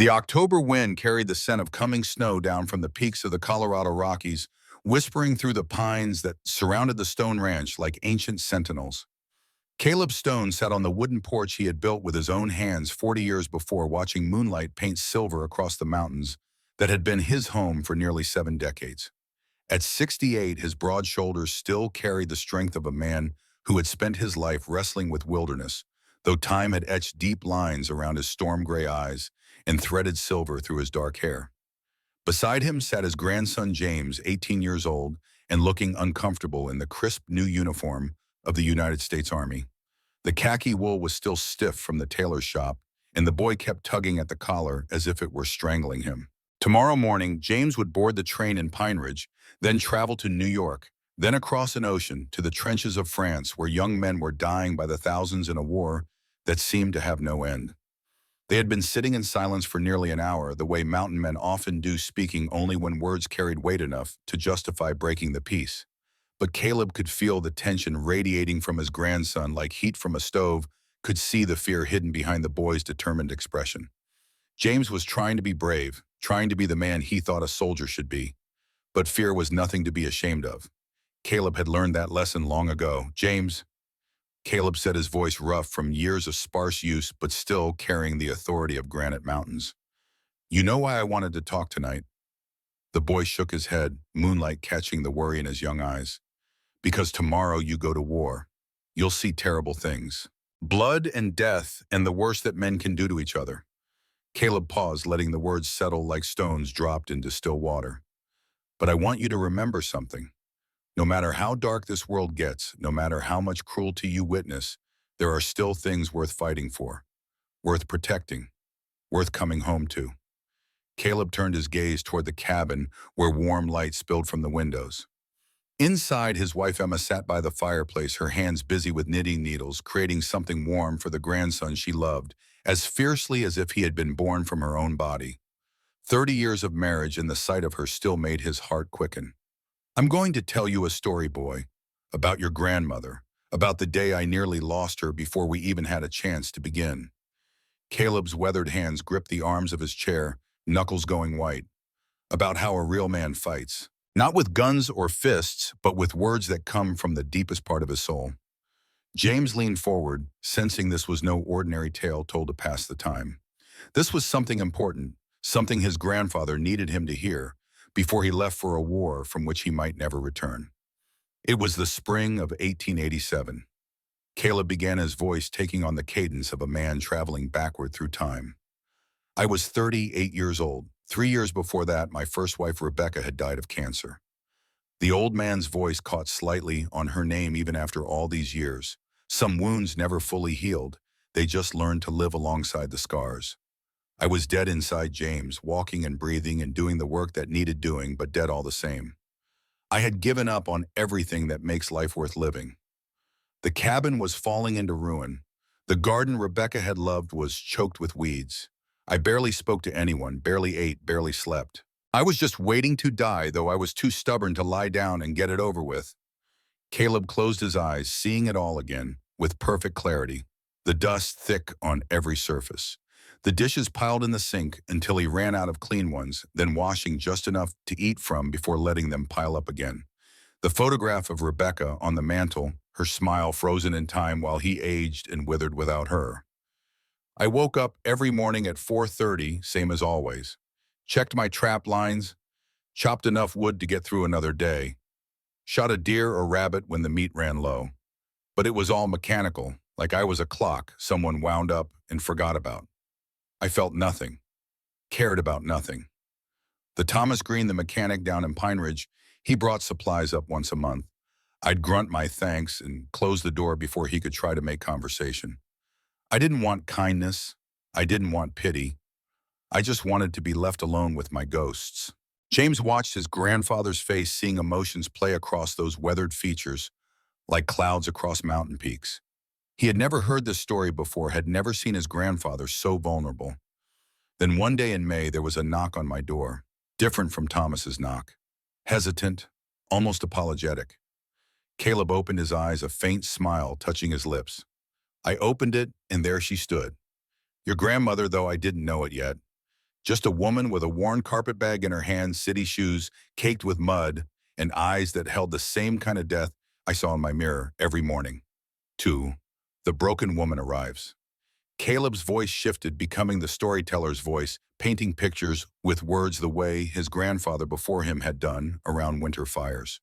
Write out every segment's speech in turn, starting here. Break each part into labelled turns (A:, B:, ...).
A: The October wind carried the scent of coming snow down from the peaks of the Colorado Rockies, whispering through the pines that surrounded the Stone Ranch like ancient sentinels. Caleb Stone sat on the wooden porch he had built with his own hands 40 years before, watching moonlight paint silver across the mountains that had been his home for nearly 7 decades. At 68, his broad shoulders still carried the strength of a man who had spent his life wrestling with wilderness, though time had etched deep lines around his storm-gray eyes and threaded silver through his dark hair. Beside him sat his grandson James, 18 years old, and looking uncomfortable in the crisp new uniform of the United States Army. The khaki wool was still stiff from the tailor's shop, and the boy kept tugging at the collar as if it were strangling him. Tomorrow morning, James would board the train in Pine Ridge, then travel to New York, then across an ocean to the trenches of France, where young men were dying by the thousands in a war that seemed to have no end. They had been sitting in silence for nearly an hour, the way mountain men often do, speaking only when words carried weight enough to justify breaking the peace. But Caleb could feel the tension radiating from his grandson like heat from a stove, could see the fear hidden behind the boy's determined expression. James was trying to be brave, trying to be the man he thought a soldier should be. But fear was nothing to be ashamed of. Caleb had learned that lesson long ago. "James," Caleb said, his voice rough from years of sparse use but still carrying the authority of granite mountains. "You know why I wanted to talk tonight?" The boy shook his head, moonlight catching the worry in his young eyes. "Because tomorrow you go to war. You'll see terrible things. Blood and death and the worst that men can do to each other." Caleb paused, letting the words settle like stones dropped into still water. "But I want you to remember something. No matter how dark this world gets, no matter how much cruelty you witness, there are still things worth fighting for, worth protecting, worth coming home to." Caleb turned his gaze toward the cabin where warm light spilled from the windows. Inside, his wife Emma sat by the fireplace, her hands busy with knitting needles, creating something warm for the grandson she loved, as fiercely as if he had been born from her own body. 30 years of marriage, and the sight of her still made his heart quicken. "I'm going to tell you a story, boy, about your grandmother, about the day I nearly lost her before we even had a chance to begin." Caleb's weathered hands gripped the arms of his chair, knuckles going white. "About how a real man fights. Not with guns or fists, but with words that come from the deepest part of his soul." James leaned forward, sensing this was no ordinary tale told to pass the time. This was something important, something his grandfather needed him to hear before he left for a war from which he might never return. It was the spring of 1887. Caleb began, his voice taking on the cadence of a man traveling backward through time. "I was 38 years old. 3 years before that, my first wife Rebecca had died of cancer." The old man's voice caught slightly on her name even after all these years. Some wounds never fully healed. They just learned to live alongside the scars. "I was dead inside James, walking and breathing and doing the work that needed doing, but dead all the same. I had given up on everything that makes life worth living. The cabin was falling into ruin. The garden Rebecca had loved was choked with weeds. I barely spoke to anyone, barely ate, barely slept. I was just waiting to die, though I was too stubborn to lie down and get it over with." Caleb closed his eyes, seeing it all again, with perfect clarity. The dust thick on every surface. The dishes piled in the sink until he ran out of clean ones, then washing just enough to eat from before letting them pile up again. The photograph of Rebecca on the mantel, her smile frozen in time while he aged and withered without her. "I woke up every morning at 4:30, same as always. Checked my trap lines, chopped enough wood to get through another day. Shot a deer or rabbit when the meat ran low. But it was all mechanical, like I was a clock someone wound up and forgot about. I felt nothing, cared about nothing. The Thomas Green, the mechanic down in Pine Ridge, he brought supplies up once a month. I'd grunt my thanks and close the door before he could try to make conversation. I didn't want kindness. I didn't want pity. I just wanted to be left alone with my ghosts." James watched his grandfather's face, seeing emotions play across those weathered features like clouds across mountain peaks. He had never heard this story before, had never seen his grandfather so vulnerable. Then one day in May, there was a knock on my door, different from Thomas's knock. Hesitant, almost apologetic. Caleb opened his eyes, a faint smile touching his lips. I opened it, and there she stood. Your grandmother, though I didn't know it yet. Just a woman with a worn carpetbag in her hand, city shoes caked with mud, and eyes that held the same kind of death I saw in my mirror every morning. 2. The broken woman arrives. Caleb's voice shifted, becoming the storyteller's voice, painting pictures with words the way his grandfather before him had done around winter fires.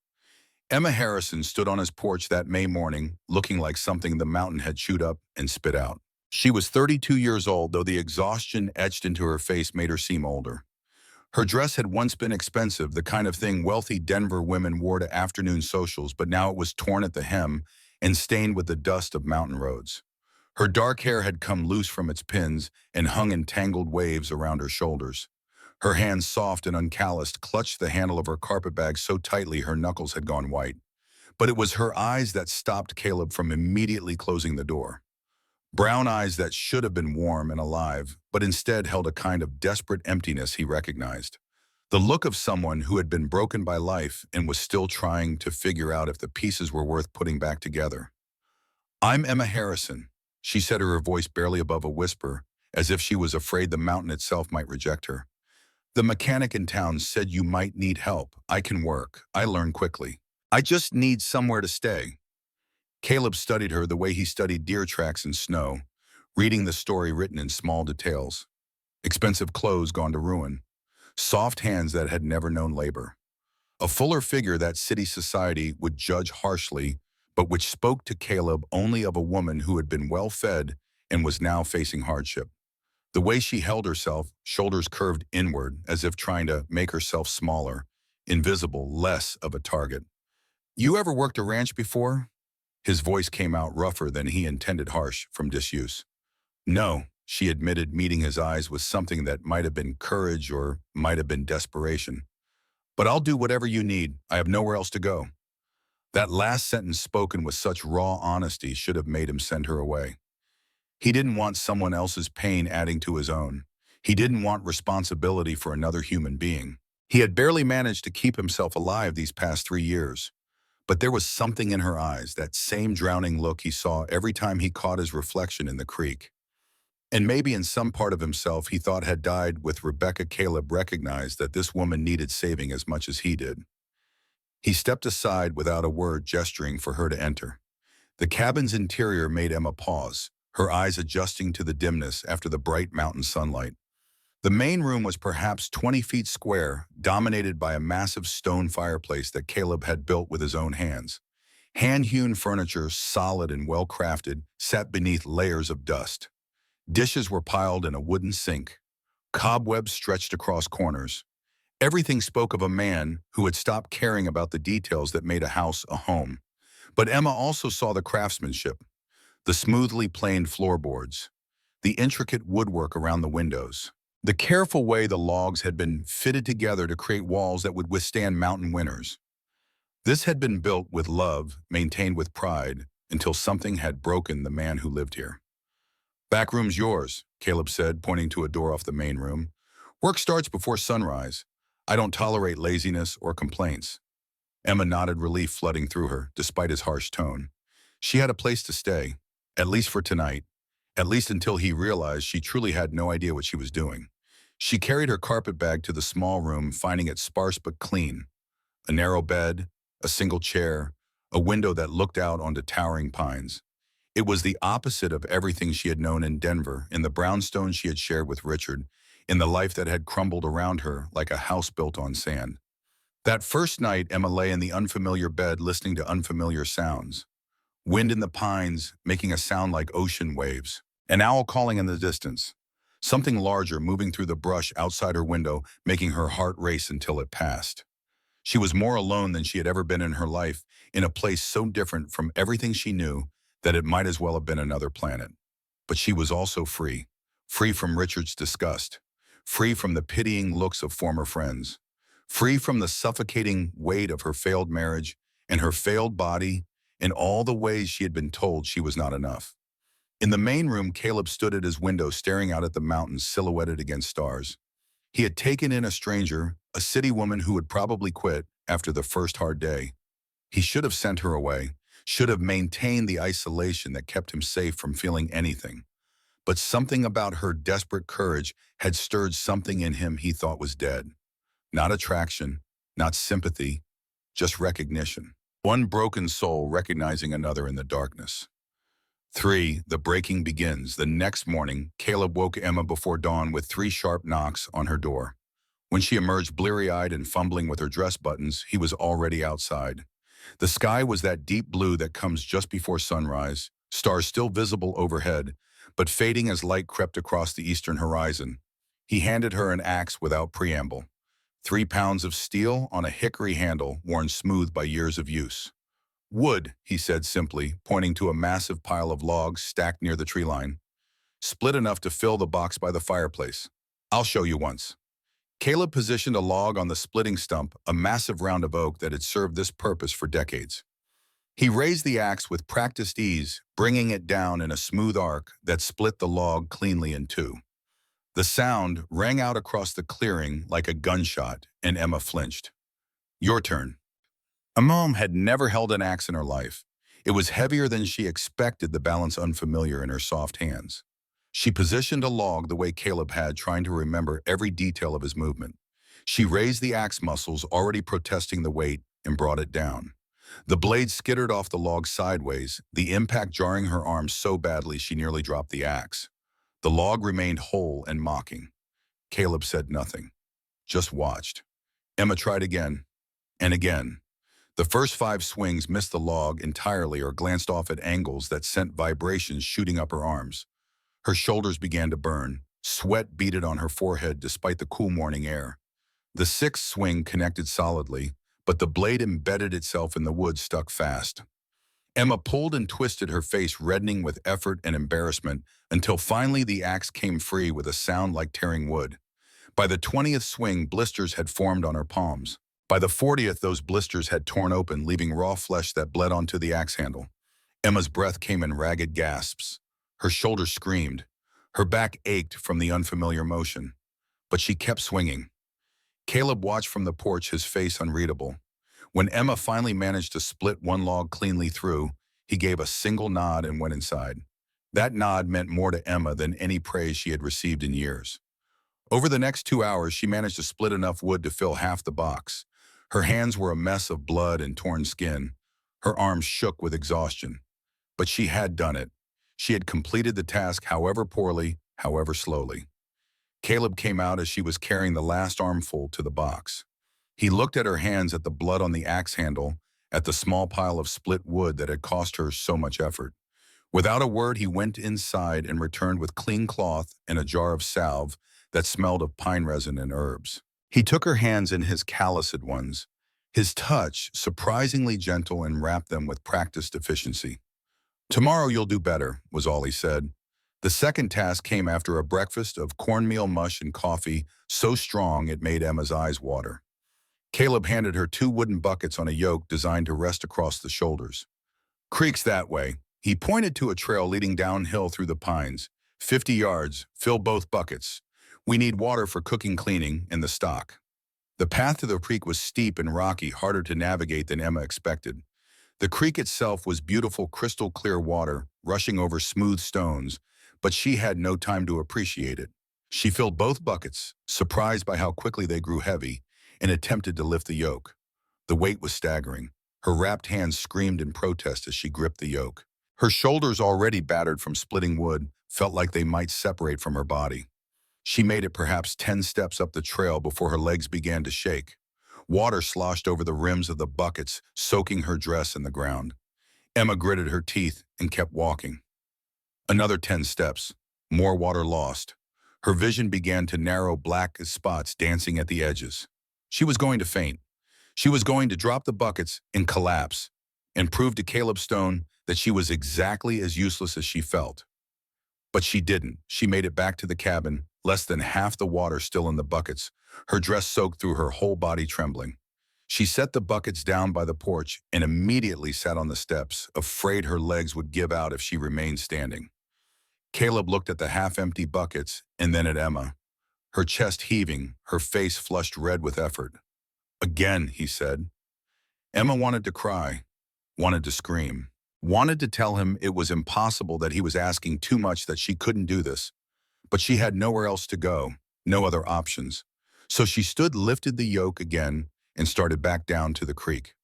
A: Emma Harrison stood on his porch that May morning, looking like something the mountain had chewed up and spit out. She was 32 years old, though the exhaustion etched into her face made her seem older. Her dress had once been expensive, the kind of thing wealthy Denver women wore to afternoon socials, but now it was torn at the hem and stained with the dust of mountain roads. Her dark hair had come loose from its pins and hung in tangled waves around her shoulders. Her hands, soft and uncalloused, clutched the handle of her carpetbag so tightly her knuckles had gone white. But it was her eyes that stopped Caleb from immediately closing the door. Brown eyes that should have been warm and alive, but instead held a kind of desperate emptiness he recognized. The look of someone who had been broken by life and was still trying to figure out if the pieces were worth putting back together. "I'm Emma Harrison," she said, her voice barely above a whisper, as if she was afraid the mountain itself might reject her. "The mechanic in town said you might need help. I can work. I learn quickly. I just need somewhere to stay." Caleb studied her the way he studied deer tracks in snow, reading the story written in small details. Expensive clothes gone to ruin. Soft hands that had never known labor. A fuller figure that city society would judge harshly, but which spoke to Caleb only of a woman who had been well-fed and was now facing hardship. The way she held herself, shoulders curved inward as if trying to make herself smaller, invisible, less of a target. "You ever worked a ranch before?" His voice came out rougher than he intended, harsh from disuse. "No," she admitted, meeting his eyes with something that might have been courage or might have been desperation. "But I'll do whatever you need. I have nowhere else to go." That last sentence, spoken with such raw honesty, should have made him send her away. He didn't want someone else's pain adding to his own. He didn't want responsibility for another human being. He had barely managed to keep himself alive these past 3 years. But there was something in her eyes, that same drowning look he saw every time he caught his reflection in the creek. And maybe in some part of himself he thought had died with Rebecca, Caleb recognized that this woman needed saving as much as he did. He stepped aside without a word, gesturing for her to enter. The cabin's interior made Emma pause, her eyes adjusting to the dimness after the bright mountain sunlight. The main room was perhaps 20 feet square, dominated by a massive stone fireplace that Caleb had built with his own hands. Hand-hewn furniture, solid and well-crafted, sat beneath layers of dust. Dishes were piled in a wooden sink. Cobwebs stretched across corners. Everything spoke of a man who had stopped caring about the details that made a house a home. But Emma also saw the craftsmanship, the smoothly planed floorboards, the intricate woodwork around the windows, the careful way the logs had been fitted together to create walls that would withstand mountain winters. This had been built with love, maintained with pride, until something had broken the man who lived here. "Back room's yours," Caleb said, pointing to a door off the main room. "Work starts before sunrise. I don't tolerate laziness or complaints." Emma nodded, relief flooding through her, despite his harsh tone. She had a place to stay, at least for tonight, at least until he realized she truly had no idea what she was doing. She carried her carpetbag to the small room, finding it sparse but clean. A narrow bed, a single chair, a window that looked out onto towering pines. It was the opposite of everything she had known in Denver, in the brownstone she had shared with Richard, in the life that had crumbled around her like a house built on sand. That first night, Emma lay in the unfamiliar bed listening to unfamiliar sounds. Wind in the pines making a sound like ocean waves. An owl calling in the distance. Something larger moving through the brush outside her window, making her heart race until it passed. She was more alone than she had ever been in her life, in a place so different from everything she knew that it might as well have been another planet. But she was also free. Free from Richard's disgust. Free from the pitying looks of former friends. Free from the suffocating weight of her failed marriage and her failed body and all the ways she had been told she was not enough. In the main room, Caleb stood at his window staring out at the mountains silhouetted against stars. He had taken in a stranger, a city woman who would probably quit after the first hard day. He should have sent her away, should have maintained the isolation that kept him safe from feeling anything. but something about her desperate courage had stirred something in him he thought was dead. Not attraction, not sympathy, just recognition. One broken soul recognizing another in the darkness. 3. The breaking begins. The next morning, Caleb woke Emma before dawn with 3 sharp knocks on her door. When she emerged bleary-eyed and fumbling with her dress buttons, he was already outside. The sky was that deep blue that comes just before sunrise, stars still visible overhead, but fading as light crept across the eastern horizon. He handed her an axe without preamble. 3 pounds of steel on a hickory handle worn smooth by years of use. Wood, he said simply, pointing to a massive pile of logs stacked near the tree line. Split enough to fill the box by the fireplace. I'll show you once. Caleb positioned a log on the splitting stump, a massive round of oak that had served this purpose for decades. He raised the axe with practiced ease, bringing it down in a smooth arc that split the log cleanly in 2. The sound rang out across the clearing like a gunshot, and Emma flinched. Your turn. Emma had never held an axe in her life. It was heavier than she expected, the balance unfamiliar in her soft hands. She positioned a log the way Caleb had, trying to remember every detail of his movement. She raised the axe muscles, already protesting the weight, and brought it down. The blade skittered off the log sideways, the impact jarring her arm so badly she nearly dropped the axe. The log remained whole and mocking. Caleb said nothing, just watched. Emma tried again, and again. The first 5 swings missed the log entirely or glanced off at angles that sent vibrations shooting up her arms. Her shoulders began to burn. Sweat beaded on her forehead despite the cool morning air. The 6th swing connected solidly, but the blade embedded itself in the wood, stuck fast. Emma pulled and twisted, her face reddening with effort and embarrassment, until finally the axe came free with a sound like tearing wood. By the 20th swing, blisters had formed on her palms. By the 40th, those blisters had torn open, leaving raw flesh that bled onto the axe handle. Emma's breath came in ragged gasps. Her shoulders screamed. Her back ached from the unfamiliar motion. But she kept swinging. Caleb watched from the porch, his face unreadable. When Emma finally managed to split one log cleanly through, he gave a single nod and went inside. That nod meant more to Emma than any praise she had received in years. Over the next 2 hours, she managed to split enough wood to fill half the box. Her hands were a mess of blood and torn skin. Her arms shook with exhaustion. But she had done it. She had completed the task, however poorly, however slowly. Caleb came out as she was carrying the last armful to the box. He looked at her hands, at the blood on the axe handle, at the small pile of split wood that had cost her so much effort. Without a word, he went inside and returned with clean cloth and a jar of salve that smelled of pine resin and herbs. He took her hands in his calloused ones, his touch surprisingly gentle, and wrapped them with practiced efficiency. Tomorrow you'll do better, was all he said. The second task came after a breakfast of cornmeal mush and coffee so strong it made Emma's eyes water. Caleb handed her 2 wooden buckets on a yoke designed to rest across the shoulders. Creek's that way. He pointed to a trail leading downhill through the pines. 50 yards, fill both buckets. We need water for cooking, cleaning, and the stock. The path to the creek was steep and rocky, harder to navigate than Emma expected. The creek itself was beautiful, crystal clear water, rushing over smooth stones, but she had no time to appreciate it. She filled both buckets, surprised by how quickly they grew heavy, and attempted to lift the yoke. The weight was staggering. Her wrapped hands screamed in protest as she gripped the yoke. Her shoulders, already battered from splitting wood, felt like they might separate from her body. She made it perhaps 10 steps up the trail before her legs began to shake. Water sloshed over the rims of the buckets, soaking her dress and the ground. Emma gritted her teeth and kept walking. Another 10 steps. More water lost. Her vision began to narrow, black spots dancing at the edges. She was going to faint. She was going to drop the buckets and collapse, and prove to Caleb Stone that she was exactly as useless as she felt. But she didn't. She made it back to the cabin, less than half the water still in the buckets, her dress soaked through, her whole body trembling. She set the buckets down by the porch and immediately sat on the steps, afraid her legs would give out if she remained standing. Caleb looked at the half-empty buckets and then at Emma, her chest heaving, her face flushed red with effort. Again, he said. Emma wanted to cry, wanted to scream. wanted to tell him it was impossible, that he was asking too much, that she couldn't do this. But she had nowhere else to go, no other options. So she stood, lifted the yoke again, and started back down to the creek.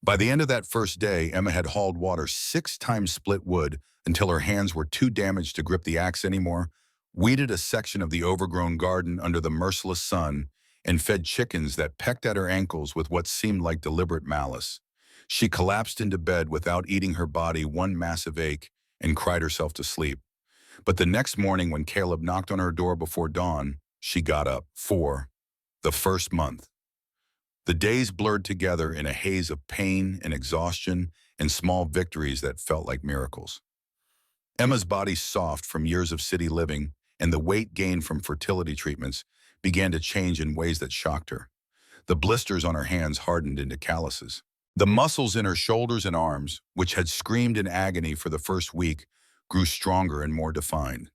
A: By the end of that first day, Emma had hauled water 6 times, split wood until her hands were too damaged to grip the axe anymore, weeded a section of the overgrown garden under the merciless sun, and fed chickens that pecked at her ankles with what seemed like deliberate malice. She collapsed into bed without eating, her body one massive ache, and cried herself to sleep. But the next morning, when Caleb knocked on her door before dawn, she got up. For the first month, the days blurred together in a haze of pain and exhaustion and small victories that felt like miracles. Emma's body, soft from years of city living and the weight gained from fertility treatments, began to change in ways that shocked her. The blisters on her hands hardened into calluses. The muscles in her shoulders and arms, which had screamed in agony for the first week, grew stronger and more defined.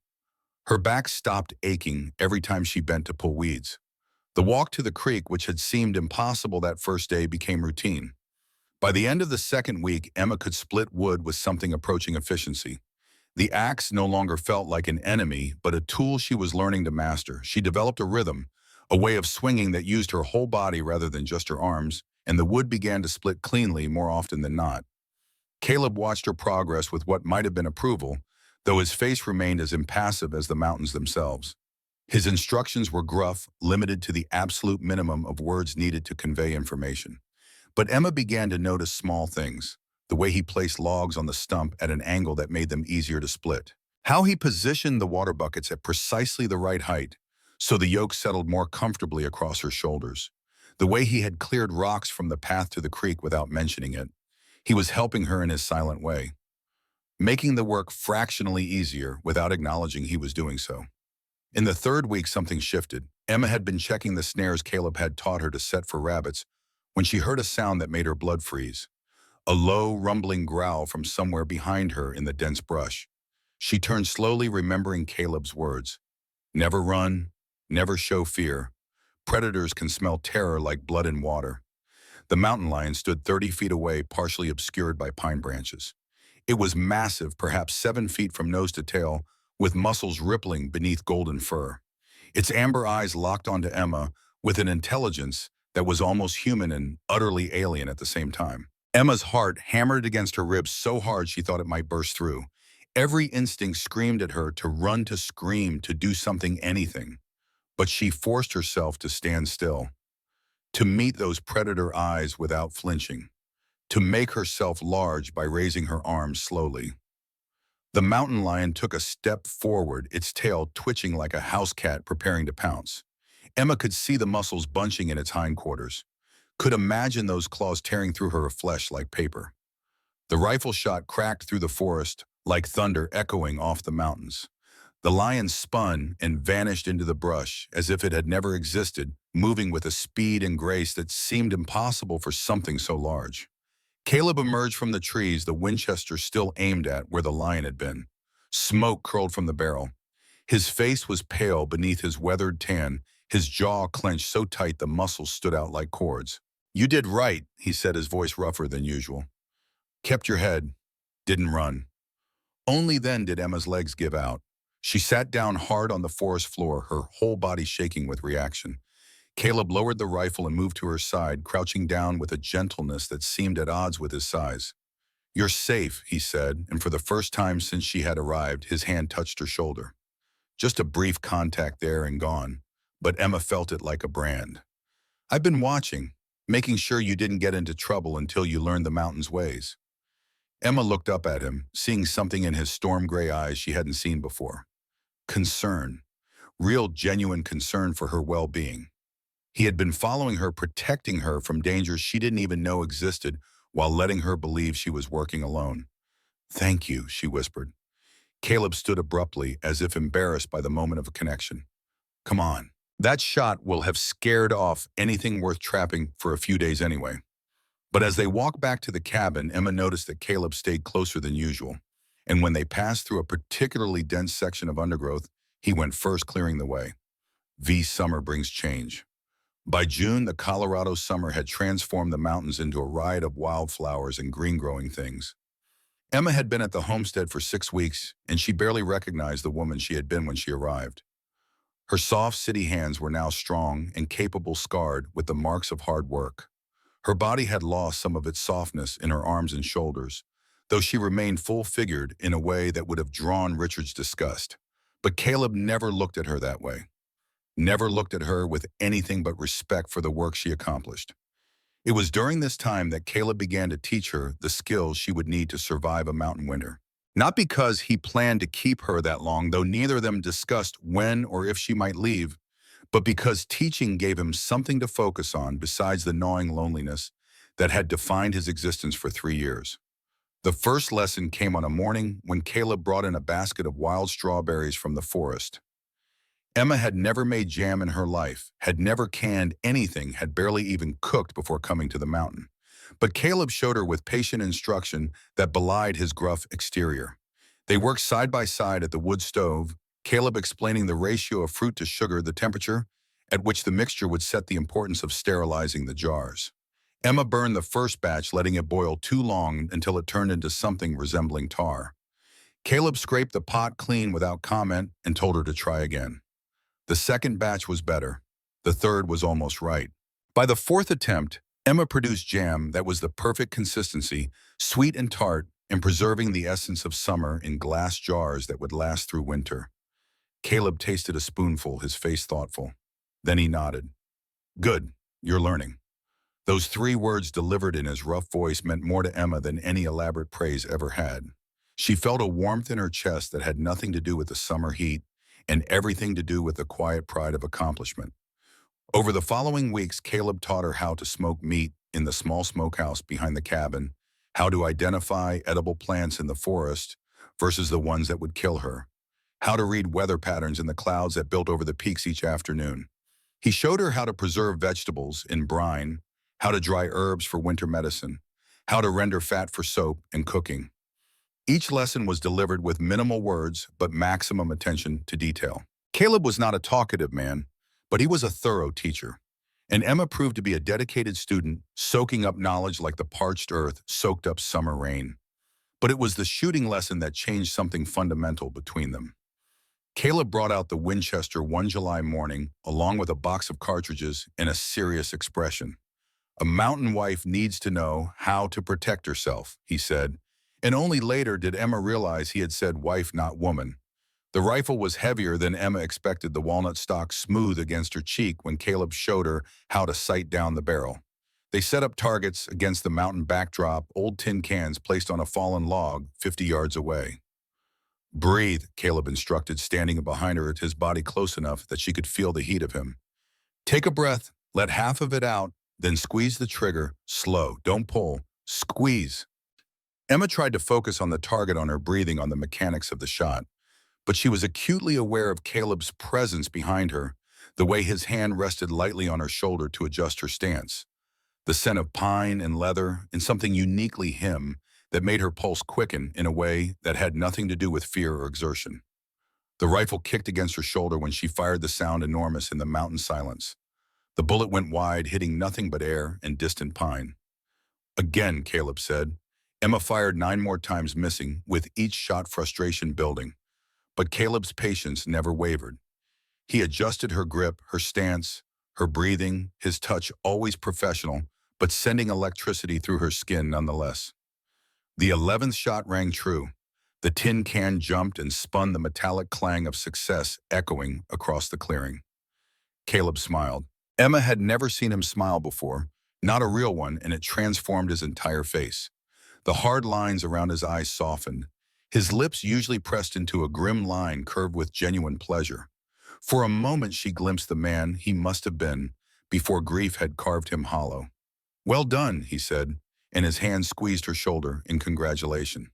A: Her back stopped aching every time she bent to pull weeds. The walk to the creek, which had seemed impossible that first day, became routine. By the end of the second week, Emma could split wood with something approaching efficiency. The axe no longer felt like an enemy, but a tool she was learning to master. She developed a rhythm, a way of swinging that used her whole body rather than just her arms, and the wood began to split cleanly more often than not. Caleb watched her progress with what might have been approval, though his face remained as impassive as the mountains themselves. His instructions were gruff, limited to the absolute minimum of words needed to convey information. But Emma began to notice small things: the way he placed logs on the stump at an angle that made them easier to split, how he positioned the water buckets at precisely the right height so the yoke settled more comfortably across her shoulders, the way he had cleared rocks from the path to the creek without mentioning it. He was helping her in his silent way, making the work fractionally easier without acknowledging he was doing so. In the third week, something shifted. Emma had been checking the snares Caleb had taught her to set for rabbits when she heard a sound that made her blood freeze. A low, rumbling growl from somewhere behind her in the dense brush. She turned slowly, remembering Caleb's words. Never run, never show fear. Predators can smell terror like blood in water. The mountain lion stood 30 feet away, partially obscured by pine branches. It was massive, perhaps 7 feet from nose to tail, with muscles rippling beneath golden fur. Its amber eyes locked onto Emma with an intelligence that was almost human and utterly alien at the same time. Emma's heart hammered against her ribs so hard she thought it might burst through. Every instinct screamed at her to run, to scream, to do something, anything. But she forced herself to stand still, to meet those predator eyes without flinching, to make herself large by raising her arms slowly. The mountain lion took a step forward, its tail twitching like a house cat preparing to pounce. Emma could see the muscles bunching in its hindquarters, could imagine those claws tearing through her flesh like paper. The rifle shot cracked through the forest like thunder echoing off the mountains. The lion spun and vanished into the brush as if it had never existed, moving with a speed and grace that seemed impossible for something so large. Caleb emerged from the trees, the Winchester still aimed at where the lion had been. Smoke curled from the barrel. His face was pale beneath his weathered tan, his jaw clenched so tight the muscles stood out like cords. "You did right," he said, his voice rougher than usual. "Kept your head, didn't run." Only then did Emma's legs give out. She sat down hard on the forest floor, her whole body shaking with reaction. Caleb lowered the rifle and moved to her side, crouching down with a gentleness that seemed at odds with his size. "You're safe," he said, and for the first time since she had arrived, his hand touched her shoulder. Just a brief contact there and gone, but Emma felt it like a brand. "I've been watching, making sure you didn't get into trouble until you learned the mountain's ways." Emma looked up at him, seeing something in his storm gray eyes she hadn't seen before. Concern. Real, genuine concern for her well-being. He had been following her, protecting her from dangers she didn't even know existed, while letting her believe she was working alone. "Thank you," she whispered. Caleb stood abruptly, as if embarrassed by the moment of a connection. "Come on." That shot will have scared off anything worth trapping for a few days anyway. But as they walked back to the cabin, Emma noticed that Caleb stayed closer than usual. And when they passed through a particularly dense section of undergrowth, he went first, clearing the way. Summer brings change. By June, the Colorado summer had transformed the mountains into a riot of wildflowers and green-growing things. Emma had been at the homestead for 6 weeks, and she barely recognized the woman she had been when she arrived. Her soft city hands were now strong and capable, scarred with the marks of hard work. Her body had lost some of its softness in her arms and shoulders, though she remained full-figured in a way that would have drawn Richard's disgust. But Caleb never looked at her that way, never looked at her with anything but respect for the work she accomplished. It was during this time that Caleb began to teach her the skills she would need to survive a mountain winter. Not because he planned to keep her that long, though neither of them discussed when or if she might leave, but because teaching gave him something to focus on besides the gnawing loneliness that had defined his existence for 3 years. The first lesson came on a morning when Caleb brought in a basket of wild strawberries from the forest. Emma had never made jam in her life, had never canned anything, had barely even cooked before coming to the mountain. But Caleb showed her with patient instruction that belied his gruff exterior. They worked side by side at the wood stove, Caleb explaining the ratio of fruit to sugar, the temperature at which the mixture would set, the importance of sterilizing the jars. Emma burned the first batch, letting it boil too long until it turned into something resembling tar. Caleb scraped the pot clean without comment and told her to try again. The second batch was better. The third was almost right. By the fourth attempt, Emma produced jam that was the perfect consistency, sweet and tart, and preserving the essence of summer in glass jars that would last through winter. Caleb tasted a spoonful, his face thoughtful. Then he nodded. Good, you're learning. Those 3 words delivered in his rough voice meant more to Emma than any elaborate praise ever had. She felt a warmth in her chest that had nothing to do with the summer heat and everything to do with the quiet pride of accomplishment. Over the following weeks, Caleb taught her how to smoke meat in the small smokehouse behind the cabin, how to identify edible plants in the forest versus the ones that would kill her, how to read weather patterns in the clouds that built over the peaks each afternoon. He showed her how to preserve vegetables in brine, how to dry herbs for winter medicine, how to render fat for soap and cooking. Each lesson was delivered with minimal words but maximum attention to detail. Caleb was not a talkative man, but he was a thorough teacher. And Emma proved to be a dedicated student, soaking up knowledge like the parched earth soaked up summer rain. But it was the shooting lesson that changed something fundamental between them. Caleb brought out the Winchester one July morning, along with a box of cartridges and a serious expression. A mountain wife needs to know how to protect herself, he said, and only later did Emma realize he had said wife, not woman. The rifle was heavier than Emma expected, the walnut stock smooth against her cheek when Caleb showed her how to sight down the barrel. They set up targets against the mountain backdrop, old tin cans placed on a fallen log 50 yards away. Breathe, Caleb instructed, standing behind her, his body close enough that she could feel the heat of him. Take a breath, let half of it out, then squeeze the trigger, slow, don't pull, squeeze. Emma tried to focus on the target, on her breathing, on the mechanics of the shot. But she was acutely aware of Caleb's presence behind her, the way his hand rested lightly on her shoulder to adjust her stance. The scent of pine and leather and something uniquely him that made her pulse quicken in a way that had nothing to do with fear or exertion. The rifle kicked against her shoulder when she fired, the sound enormous in the mountain silence. The bullet went wide, hitting nothing but air and distant pine. Again, Caleb said. Emma fired 9 more times, missing, with each shot frustration building. But Caleb's patience never wavered. He adjusted her grip, her stance, her breathing, his touch always professional, but sending electricity through her skin nonetheless. The 11th shot rang true. The tin can jumped and spun, the metallic clang of success echoing across the clearing. Caleb smiled. Emma had never seen him smile before, not a real one, and it transformed his entire face. The hard lines around his eyes softened. His lips, usually pressed into a grim line, curved with genuine pleasure. For a moment she glimpsed the man he must have been before grief had carved him hollow. Well done, he said, and his hand squeezed her shoulder in congratulation.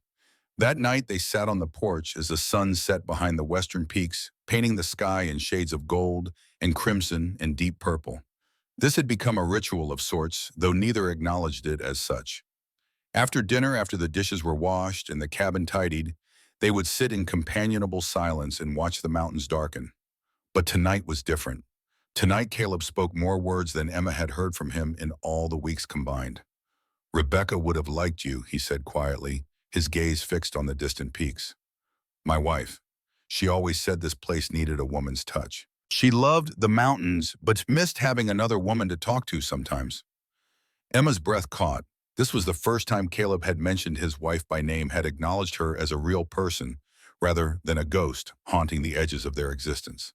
A: That night they sat on the porch as the sun set behind the western peaks, painting the sky in shades of gold and crimson and deep purple. This had become a ritual of sorts, though neither acknowledged it as such. After dinner, after the dishes were washed and the cabin tidied, they would sit in companionable silence and watch the mountains darken. But tonight was different. Tonight Caleb spoke more words than Emma had heard from him in all the weeks combined. Rebecca would have liked you, he said quietly, his gaze fixed on the distant peaks. My wife. She always said this place needed a woman's touch. She loved the mountains, but missed having another woman to talk to sometimes. Emma's breath caught. This was the first time Caleb had mentioned his wife by name, had acknowledged her as a real person, rather than a ghost haunting the edges of their existence.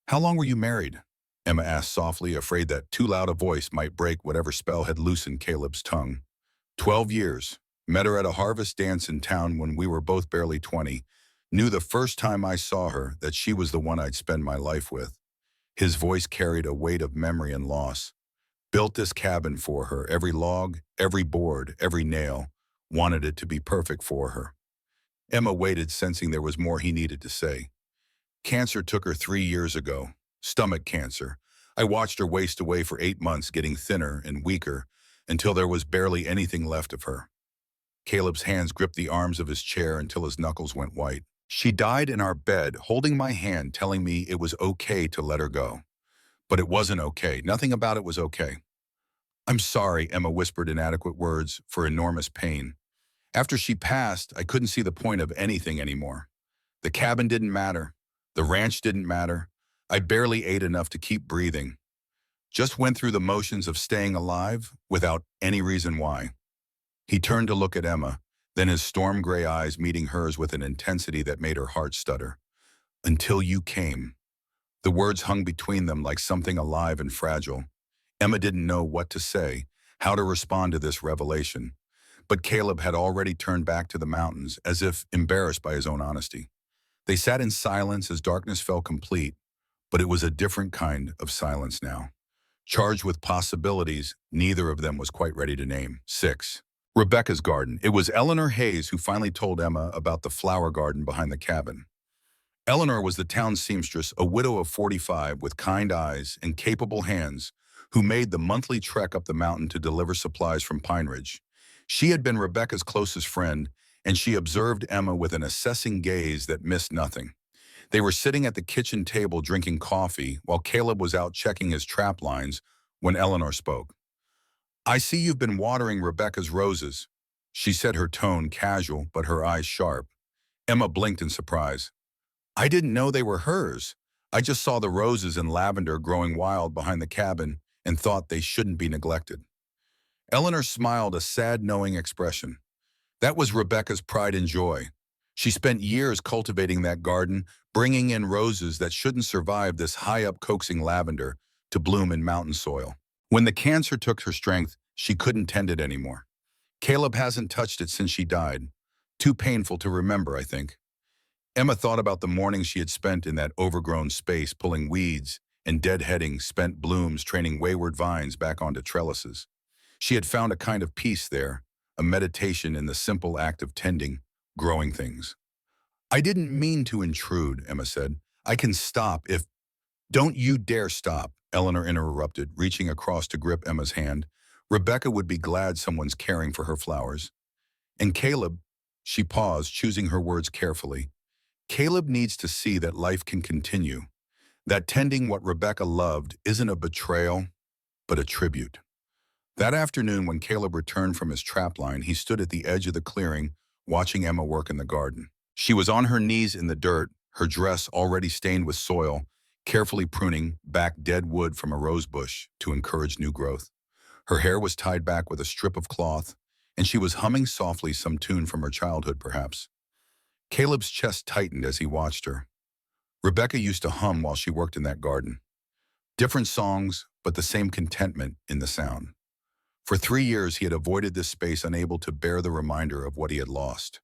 A: "How long were you married?" Emma asked softly, afraid that too loud a voice might break whatever spell had loosened Caleb's tongue. 12 years. Met her at a harvest dance in town when we were both barely 20. Knew the first time I saw her that she was the one I'd spend my life with. His voice carried a weight of memory and loss. Built this cabin for her, every log, every board, every nail. Wanted it to be perfect for her. Emma waited, sensing there was more he needed to say. Cancer took her 3 years ago. Stomach cancer. I watched her waste away for 8 months, getting thinner and weaker, until there was barely anything left of her. Caleb's hands gripped the arms of his chair until his knuckles went white. She died in our bed, holding my hand, telling me it was okay to let her go. But it wasn't okay. Nothing about it was okay. "I'm sorry," Emma whispered inadequate words for enormous pain. "After she passed, I couldn't see the point of anything anymore. The cabin didn't matter. The ranch didn't matter. I barely ate enough to keep breathing. Just went through the motions of staying alive without any reason why." He turned to look at Emma, then his storm gray eyes meeting hers with an intensity that made her heart stutter. "Until you came." The words hung between them like something alive and fragile. Emma didn't know what to say, how to respond to this revelation. But Caleb had already turned back to the mountains, as if embarrassed by his own honesty. They sat in silence as darkness fell complete, but it was a different kind of silence now. Charged with possibilities neither of them was quite ready to name. 6. Rebecca's garden. It was Eleanor Hayes who finally told Emma about the flower garden behind the cabin. Eleanor was the town seamstress, a widow of 45 with kind eyes and capable hands, who made the monthly trek up the mountain to deliver supplies from Pine Ridge. She had been Rebecca's closest friend, and she observed Emma with an assessing gaze that missed nothing. They were sitting at the kitchen table drinking coffee while Caleb was out checking his trap lines when Eleanor spoke. "I see you've been watering Rebecca's roses." She said, her tone casual but her eyes sharp. Emma blinked in surprise. "I didn't know they were hers. I just saw the roses and lavender growing wild behind the cabin and thought they shouldn't be neglected." Eleanor smiled, a sad, knowing expression. That was Rebecca's pride and joy. She spent years cultivating that garden, bringing in roses that shouldn't survive this high-up coaxing lavender to bloom in mountain soil. When the cancer took her strength, she couldn't tend it anymore. "Caleb hasn't touched it since she died. Too painful to remember, I think." Emma thought about the mornings she had spent in that overgrown space, pulling weeds and deadheading spent blooms, training wayward vines back onto trellises. She had found a kind of peace there, a meditation in the simple act of tending, growing things. "I didn't mean to intrude," Emma said. "I can stop if—" "Don't you dare stop," Eleanor interrupted, reaching across to grip Emma's hand. "Rebecca would be glad someone's caring for her flowers. And Caleb," she paused, choosing her words carefully, "Caleb needs to see that life can continue, that tending what Rebecca loved isn't a betrayal, but a tribute." That afternoon, when Caleb returned from his trapline, he stood at the edge of the clearing, watching Emma work in the garden. She was on her knees in the dirt, her dress already stained with soil, carefully pruning back dead wood from a rose bush to encourage new growth. Her hair was tied back with a strip of cloth, and she was humming softly some tune from her childhood, perhaps. Caleb's chest tightened as he watched her. Rebecca used to hum while she worked in that garden. Different songs, but the same contentment in the sound. For 3 years, he had avoided this space, unable to bear the reminder of what he had lost.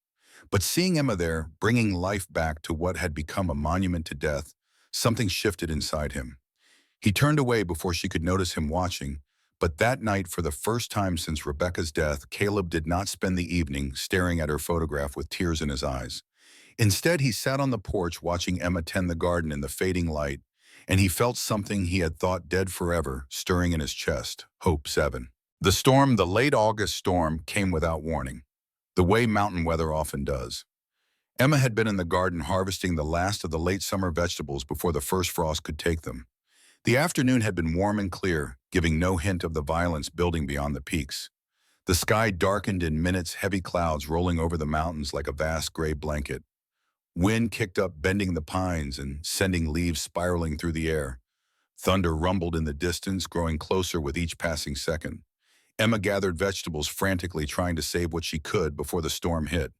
A: But seeing Emma there, bringing life back to what had become a monument to death, something shifted inside him. He turned away before she could notice him watching, but that night, for the first time since Rebecca's death, Caleb did not spend the evening staring at her photograph with tears in his eyes. Instead, he sat on the porch watching Emma tend the garden in the fading light, and he felt something he had thought dead forever stirring in his chest. Hope 7. The storm, the late August storm, came without warning, the way mountain weather often does. Emma had been in the garden harvesting the last of the late summer vegetables before the first frost could take them. The afternoon had been warm and clear, giving no hint of the violence building beyond the peaks. The sky darkened in minutes, heavy clouds rolling over the mountains like a vast gray blanket. Wind kicked up, bending the pines and sending leaves spiraling through the air. Thunder rumbled in the distance, growing closer with each passing second. Emma gathered vegetables frantically, trying to save what she could before the storm hit.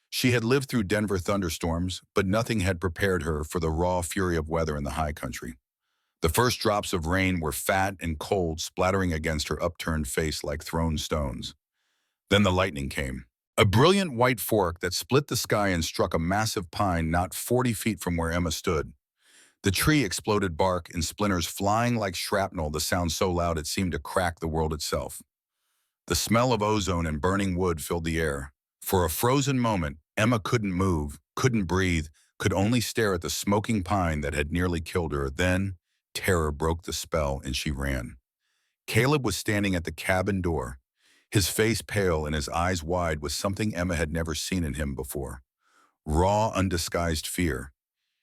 A: She had lived through Denver thunderstorms, but nothing had prepared her for the raw fury of weather in the high country. The first drops of rain were fat and cold, splattering against her upturned face like thrown stones. Then the lightning came. A brilliant white fork that split the sky and struck a massive pine not 40 feet from where Emma stood. The tree exploded, bark and splinters flying like shrapnel, the sound so loud it seemed to crack the world itself. The smell of ozone and burning wood filled the air. For a frozen moment, Emma couldn't move, couldn't breathe, could only stare at the smoking pine that had nearly killed her. Then, terror broke the spell and she ran. Caleb was standing at the cabin door, his face pale and his eyes wide with something Emma had never seen in him before. Raw, undisguised fear.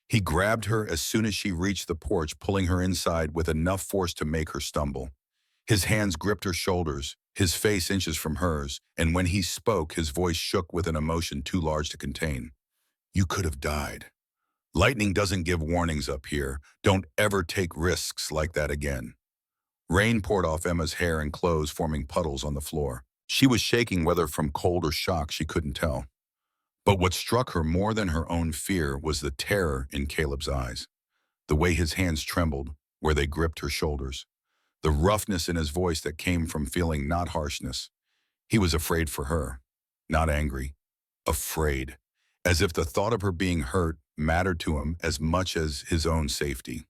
A: He grabbed her as soon as she reached the porch, pulling her inside with enough force to make her stumble. His hands gripped her shoulders, his face inches from hers, and when he spoke, his voice shook with an emotion too large to contain. "You could have died. Lightning doesn't give warnings up here. Don't ever take risks like that again." Rain poured off Emma's hair and clothes, forming puddles on the floor. She was shaking, whether from cold or shock, she couldn't tell. But what struck her more than her own fear was the terror in Caleb's eyes. The way his hands trembled, where they gripped her shoulders. The roughness in his voice that came from feeling, not harshness. He was afraid for her, not angry. Afraid. As if the thought of her being hurt mattered to him as much as his own safety.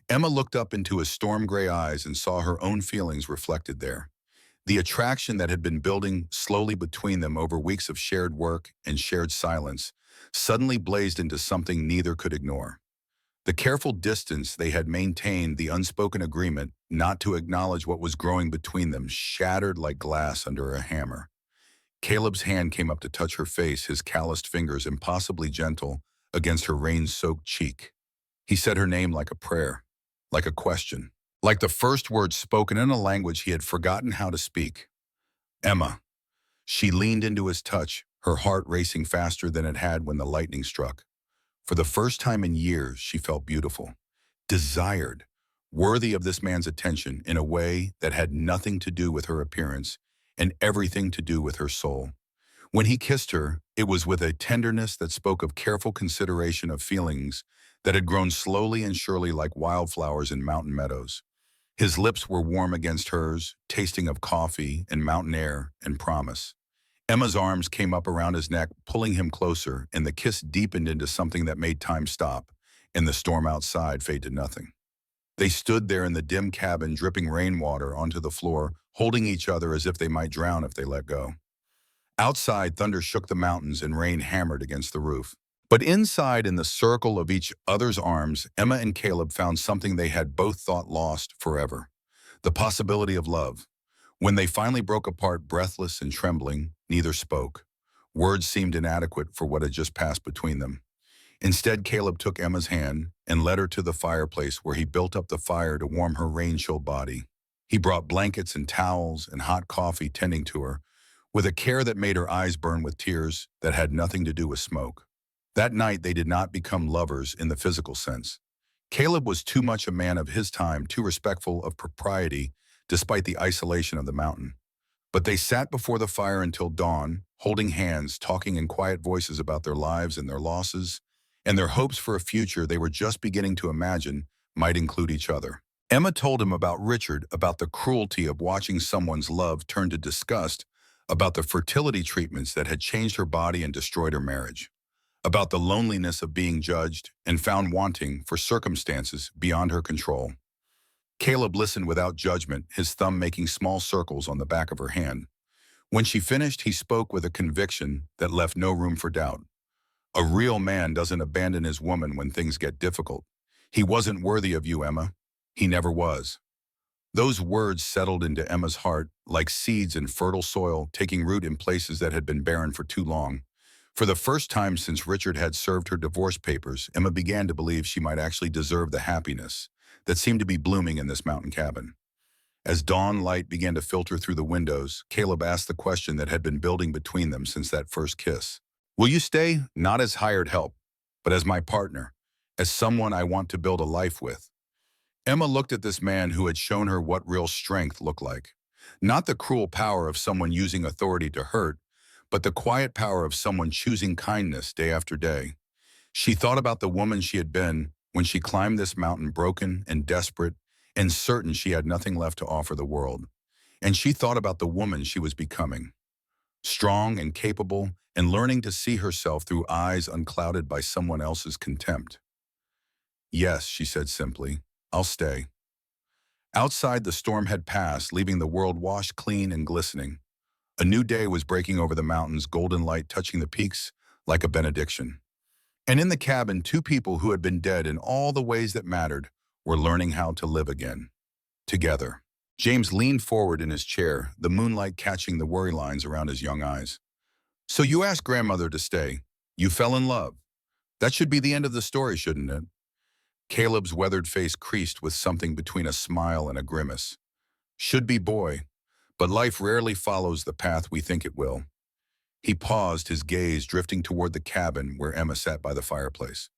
A: Emma looked up into his storm-gray eyes and saw her own feelings reflected there. The attraction that had been building slowly between them over weeks of shared work and shared silence suddenly blazed into something neither could ignore. The careful distance they had maintained, the unspoken agreement not to acknowledge what was growing between them, shattered like glass under a hammer. Caleb's hand came up to touch her face, his calloused fingers impossibly gentle against her rain-soaked cheek. He said her name like a prayer, like a question, like the first words spoken in a language he had forgotten how to speak. "Emma." She leaned into his touch, her heart racing faster than it had when the lightning struck. For the first time in years, she felt beautiful, desired, worthy of this man's attention in a way that had nothing to do with her appearance and everything to do with her soul. When he kissed her, it was with a tenderness that spoke of careful consideration of feelings that had grown slowly and surely like wildflowers in mountain meadows. His lips were warm against hers, tasting of coffee and mountain air and promise. Emma's arms came up around his neck, pulling him closer, and the kiss deepened into something that made time stop and the storm outside fade to nothing. They stood there in the dim cabin, dripping rainwater onto the floor, holding each other as if they might drown if they let go. Outside, thunder shook the mountains and rain hammered against the roof. But inside, in the circle of each other's arms, Emma and Caleb found something they had both thought lost forever: the possibility of love. When they finally broke apart, breathless and trembling, neither spoke. Words seemed inadequate for what had just passed between them. Instead, Caleb took Emma's hand and led her to the fireplace, where he built up the fire to warm her rain-chilled body. He brought blankets and towels and hot coffee, tending to her, with a care that made her eyes burn with tears that had nothing to do with smoke. That night, they did not become lovers in the physical sense. Caleb was too much a man of his time, too respectful of propriety, despite the isolation of the mountain. But they sat before the fire until dawn, holding hands, talking in quiet voices about their lives and their losses, and their hopes for a future they were just beginning to imagine might include each other. Emma told him about Richard, about the cruelty of watching someone's love turn to disgust, about the fertility treatments that had changed her body and destroyed her marriage, about the loneliness of being judged and found wanting for circumstances beyond her control. Caleb listened without judgment, his thumb making small circles on the back of her hand. When she finished, he spoke with a conviction that left no room for doubt. "A real man doesn't abandon his woman when things get difficult. He wasn't worthy of you, Emma. He never was." Those words settled into Emma's heart like seeds in fertile soil, taking root in places that had been barren for too long. For the first time since Richard had served her divorce papers, Emma began to believe she might actually deserve the happiness that seemed to be blooming in this mountain cabin. As dawn light began to filter through the windows, Caleb asked the question that had been building between them since that first kiss. Will you stay, not as hired help, but as my partner, as someone I want to build a life with? Emma looked at this man who had shown her what real strength looked like. Not the cruel power of someone using authority to hurt, but the quiet power of someone choosing kindness day after day. She thought about the woman she had been when she climbed this mountain broken and desperate and certain she had nothing left to offer the world. And she thought about the woman she was becoming, strong and capable and learning to see herself through eyes unclouded by someone else's contempt. Yes, she said simply, I'll stay. Outside, the storm had passed, leaving the world washed clean and glistening. A new day was breaking over the mountains, golden light touching the peaks like a benediction. And in the cabin, two people who had been dead in all the ways that mattered were learning how to live again. Together. James leaned forward in his chair, the moonlight catching the worry lines around his young eyes. So you asked grandmother to stay. You fell in love. That should be the end of the story, shouldn't it? Caleb's weathered face creased with something between a smile and a grimace. Should be, boy, but life rarely follows the path we think it will. He paused, his gaze drifting toward the cabin where Emma sat by the fireplace.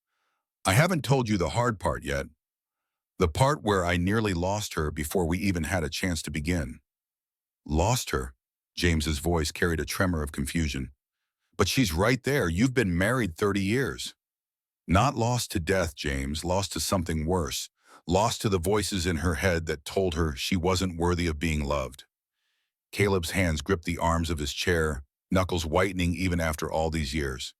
A: I haven't told you the hard part yet. The part where I nearly lost her before we even had a chance to begin. Lost her? James's voice carried a tremor of confusion. But she's right there. You've been married 30 years. Not lost to death, James, lost to something worse. Lost to the voices in her head that told her she wasn't worthy of being loved. Caleb's hands gripped the arms of his chair, knuckles whitening even after all these years.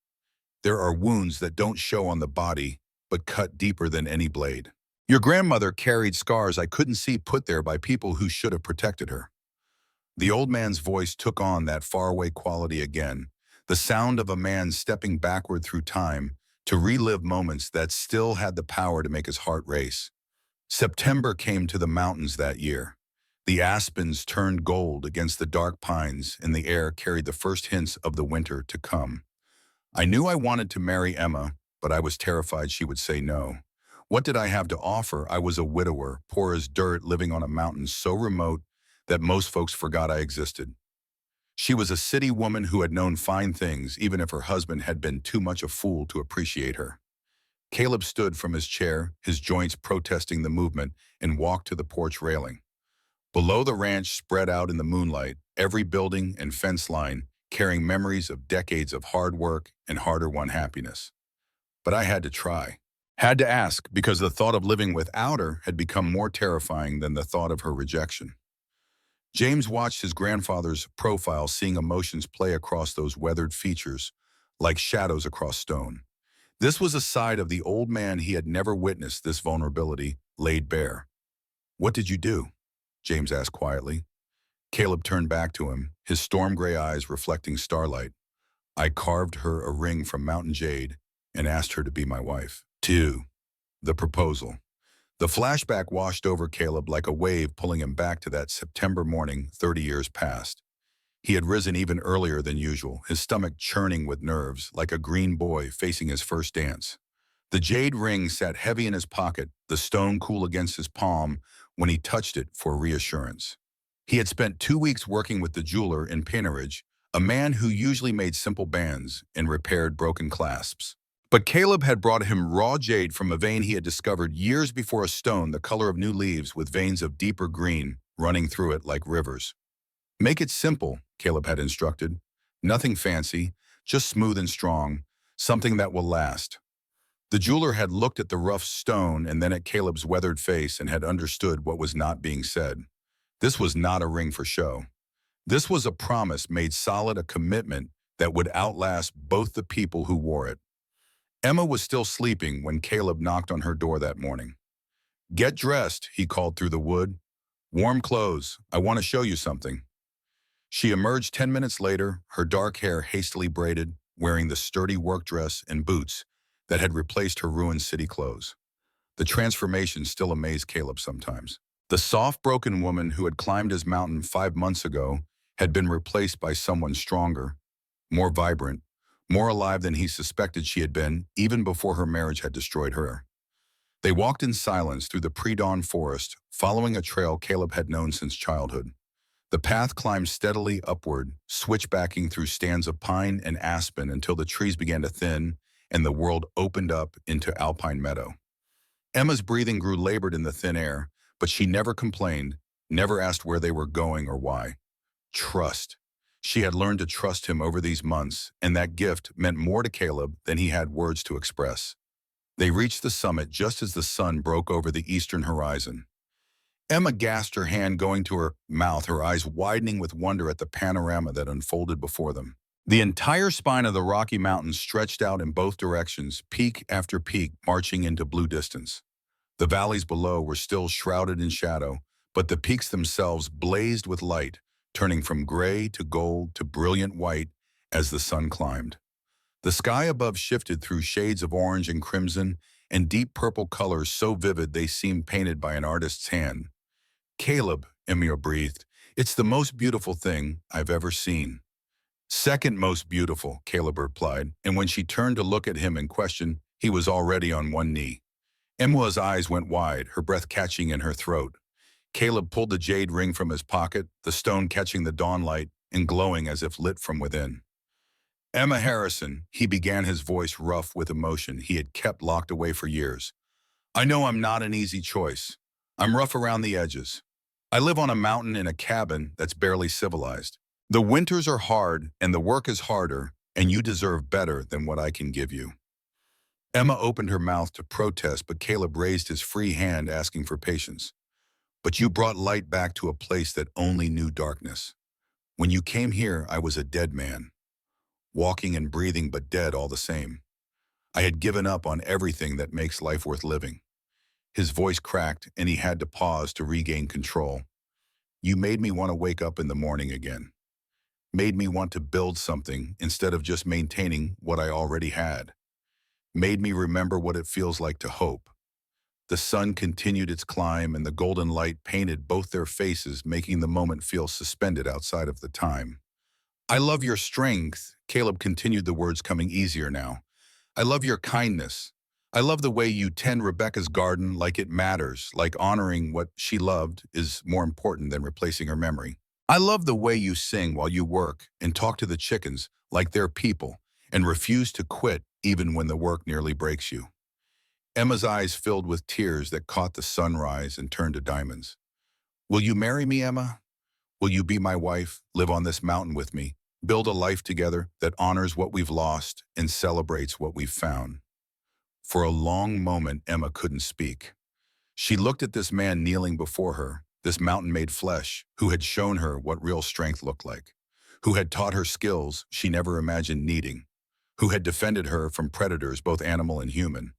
A: There are wounds that don't show on the body, but cut deeper than any blade. Your grandmother carried scars I couldn't see put there by people who should have protected her. The old man's voice took on that faraway quality again, the sound of a man stepping backward through time to relive moments that still had the power to make his heart race. September came to the mountains that year. The aspens turned gold against the dark pines, and the air carried the first hints of the winter to come. I knew I wanted to marry Emma, but I was terrified she would say no. What did I have to offer? I was a widower, poor as dirt, living on a mountain so remote that most folks forgot I existed. She was a city woman who had known fine things, even if her husband had been too much a fool to appreciate her. Caleb stood from his chair, his joints protesting the movement, and walked to the porch railing. Below the ranch spread out in the moonlight, every building and fence line carrying memories of decades of hard work and harder-won happiness. But I had to try. Had to ask, because the thought of living without her had become more terrifying than the thought of her rejection. James watched his grandfather's profile, seeing emotions play across those weathered features, like shadows across stone. This was a side of the old man he had never witnessed, this vulnerability laid bare. What did you do? James asked quietly. Caleb turned back to him, his storm gray eyes reflecting starlight. I carved her a ring from mountain jade and asked her to be my wife. 2. The proposal. The flashback washed over Caleb like a wave, pulling him back to that September morning 30 years past. He had risen even earlier than usual, his stomach churning with nerves, like a green boy facing his first dance. The jade ring sat heavy in his pocket, the stone cool against his palm when he touched it for reassurance. He had spent 2 weeks working with the jeweler in Pinneridge, a man who usually made simple bands and repaired broken clasps. But Caleb had brought him raw jade from a vein he had discovered years before, a stone the color of new leaves with veins of deeper green running through it like rivers. Make it simple, Caleb had instructed. Nothing fancy, just smooth and strong, something that will last. The jeweler had looked at the rough stone and then at Caleb's weathered face and had understood what was not being said. This was not a ring for show. This was a promise made solid, a commitment that would outlast both the people who wore it. Emma was still sleeping when Caleb knocked on her door that morning. Get dressed, he called through the wood. Warm clothes, I want to show you something. She emerged 10 minutes later, her dark hair hastily braided, wearing the sturdy work dress and boots that had replaced her ruined city clothes. The transformation still amazed Caleb sometimes. The soft, broken woman who had climbed his mountain 5 months ago had been replaced by someone stronger, more vibrant, more alive than he suspected she had been, even before her marriage had destroyed her. They walked in silence through the pre-dawn forest, following a trail Caleb had known since childhood. The path climbed steadily upward, switchbacking through stands of pine and aspen until the trees began to thin and the world opened up into alpine meadow. Emma's breathing grew labored in the thin air, but she never complained, never asked where they were going or why. Trust. She had learned to trust him over these months, and that gift meant more to Caleb than he had words to express. They reached the summit just as the sun broke over the eastern horizon. Emma gasped, her hand going to her mouth, her eyes widening with wonder at the panorama that unfolded before them. The entire spine of the Rocky Mountains stretched out in both directions, peak after peak marching into blue distance. The valleys below were still shrouded in shadow, but the peaks themselves blazed with light, turning from gray to gold to brilliant white as the sun climbed. The sky above shifted through shades of orange and crimson and deep purple colors so vivid they seemed painted by an artist's hand. "Caleb," Emma breathed, "it's the most beautiful thing I've ever seen." "Second most beautiful," Caleb replied, and when she turned to look at him in question, he was already on one knee. Emma's eyes went wide, her breath catching in her throat. Caleb pulled the jade ring from his pocket, the stone catching the dawn light and glowing as if lit from within. "Emma Harrison," he began, his voice rough with emotion he had kept locked away for years. "I know I'm not an easy choice. I'm rough around the edges. I live on a mountain in a cabin that's barely civilized. The winters are hard and the work is harder, and you deserve better than what I can give you." Emma opened her mouth to protest, but Caleb raised his free hand, asking for patience. "But you brought light back to a place that only knew darkness. When you came here, I was a dead man, walking and breathing but dead all the same. I had given up on everything that makes life worth living." His voice cracked, and he had to pause to regain control. "You made me want to wake up in the morning again. Made me want to build something instead of just maintaining what I already had. Made me remember what it feels like to hope." The sun continued its climb, and the golden light painted both their faces, making the moment feel suspended outside of the time. "I love your strength," Caleb continued, the words coming easier now. "I love your kindness. I love the way you tend Rebecca's garden like it matters, like honoring what she loved is more important than replacing her memory. I love the way you sing while you work and talk to the chickens like they're people and refuse to quit even when the work nearly breaks you." Emma's eyes filled with tears that caught the sunrise and turned to diamonds. "Will you marry me, Emma? Will you be my wife, live on this mountain with me, build a life together that honors what we've lost and celebrates what we've found?" For a long moment, Emma couldn't speak. She looked at this man kneeling before her, this mountain-made flesh, who had shown her what real strength looked like, who had taught her skills she never imagined needing, who had defended her from predators, both animal and human,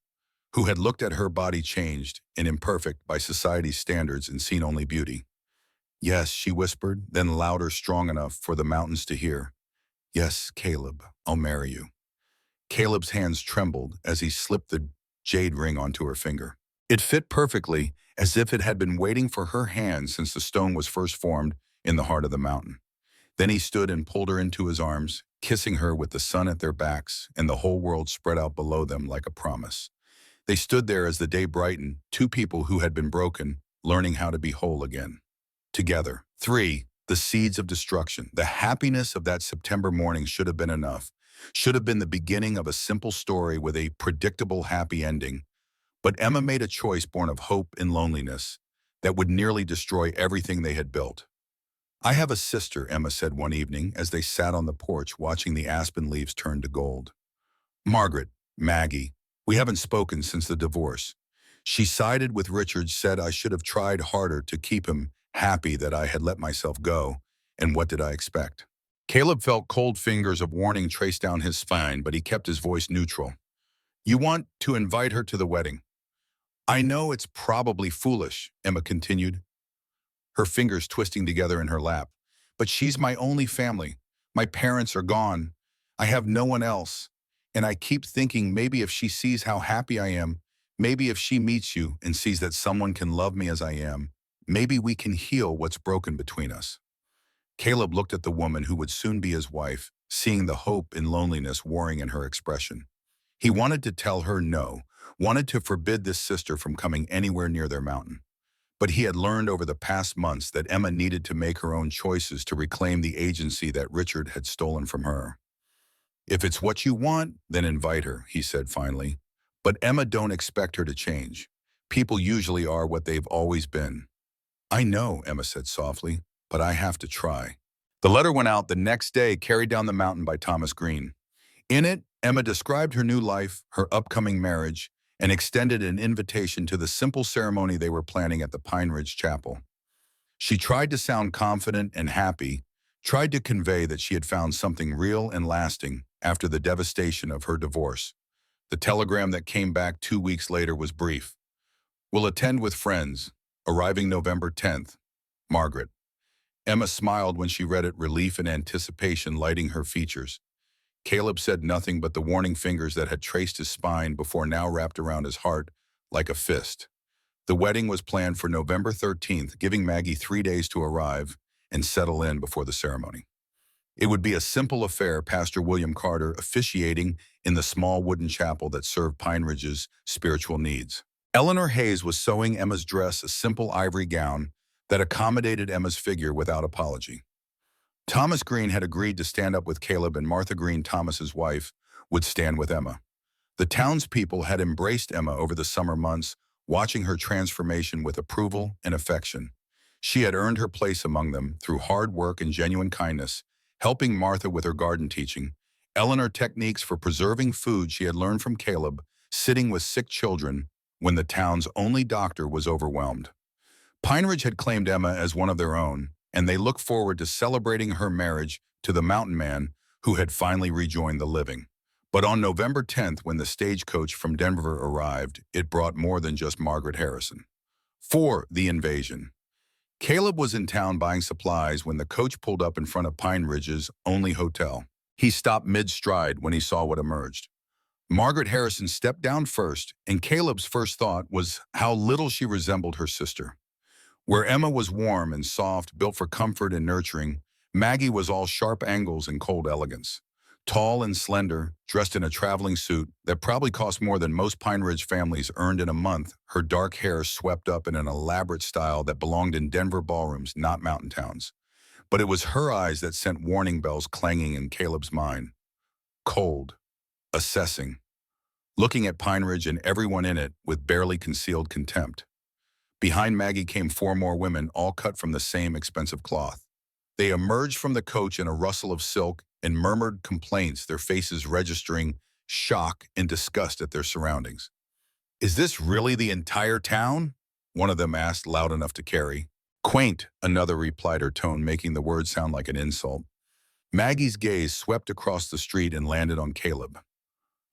A: who had looked at her body changed and imperfect by society's standards and seen only beauty. "Yes," she whispered, then louder, strong enough for the mountains to hear. "Yes, Caleb, I'll marry you." Caleb's hands trembled as he slipped the jade ring onto her finger. It fit perfectly, as if it had been waiting for her hand since the stone was first formed in the heart of the mountain. Then he stood and pulled her into his arms, kissing her with the sun at their backs and the whole world spread out below them like a promise. They stood there as the day brightened, two people who had been broken, learning how to be whole again. Together. 3. The seeds of destruction. The happiness of that September morning should have been enough. Should have been the beginning of a simple story with a predictable happy ending. But Emma made a choice born of hope and loneliness that would nearly destroy everything they had built. "I have a sister," Emma said one evening as they sat on the porch watching the aspen leaves turn to gold. "Margaret, Maggie. We haven't spoken since the divorce. She sided with Richard, said I should have tried harder to keep him happy, that I had let myself go, and what did I expect?" Caleb felt cold fingers of warning trace down his spine, but he kept his voice neutral. "You want to invite her to the wedding. I know it's probably foolish," Emma continued, her fingers twisting together in her lap. "But she's my only family. My parents are gone. I have no one else. And I keep thinking maybe if she sees how happy I am, maybe if she meets you and sees that someone can love me as I am, maybe we can heal what's broken between us." Caleb looked at the woman who would soon be his wife, seeing the hope and loneliness warring in her expression. He wanted to tell her no, wanted to forbid this sister from coming anywhere near their mountain. But he had learned over the past months that Emma needed to make her own choices to reclaim the agency that Richard had stolen from her. "If it's what you want, then invite her," he said finally. "But Emma, don't expect her to change. People usually are what they've always been." "I know," Emma said softly, "but I have to try." The letter went out the next day, carried down the mountain by Thomas Green. In it, Emma described her new life, her upcoming marriage, and extended an invitation to the simple ceremony they were planning at the Pine Ridge Chapel. She tried to sound confident and happy, tried to convey that she had found something real and lasting after the devastation of her divorce. The telegram that came back 2 weeks later was brief. "Will attend with friends, arriving November 10th. Margaret." Emma smiled when she read it, relief and anticipation lighting her features. Caleb said nothing, but the warning fingers that had traced his spine before now wrapped around his heart like a fist. The wedding was planned for November 13th, giving Maggie 3 days to arrive and settle in before the ceremony. It would be a simple affair, Pastor William Carter officiating in the small wooden chapel that served Pine Ridge's spiritual needs. Eleanor Hayes was sewing Emma's dress, a simple ivory gown that accommodated Emma's figure without apology. Thomas Green had agreed to stand up with Caleb, and Martha Green, Thomas's wife, would stand with Emma. The townspeople had embraced Emma over the summer months, watching her transformation with approval and affection. She had earned her place among them through hard work and genuine kindness, helping Martha with her garden teaching, Eleanor techniques for preserving food she had learned from Caleb, sitting with sick children when the town's only doctor was overwhelmed. Pine Ridge had claimed Emma as one of their own, and they looked forward to celebrating her marriage to the mountain man who had finally rejoined the living. But on November 10th, when the stagecoach from Denver arrived, it brought more than just Margaret Harrison. For the invasion. Caleb was in town buying supplies when the coach pulled up in front of Pine Ridge's only hotel. He stopped mid-stride when he saw what emerged. Margaret Harrison stepped down first, and Caleb's first thought was how little she resembled her sister. Where Emma was warm and soft, built for comfort and nurturing, Maggie was all sharp angles and cold elegance. Tall and slender, dressed in a traveling suit that probably cost more than most Pine Ridge families earned in a month, her dark hair swept up in an elaborate style that belonged in Denver ballrooms, not mountain towns. But it was her eyes that sent warning bells clanging in Caleb's mind. Cold, assessing, looking at Pine Ridge and everyone in it with barely concealed contempt. Behind Maggie came 4 more women, all cut from the same expensive cloth. They emerged from the coach in a rustle of silk and murmured complaints, their faces registering shock and disgust at their surroundings. "Is this really the entire town?" one of them asked, loud enough to carry. "Quaint," another replied, her tone making the word sound like an insult. Maggie's gaze swept across the street and landed on Caleb.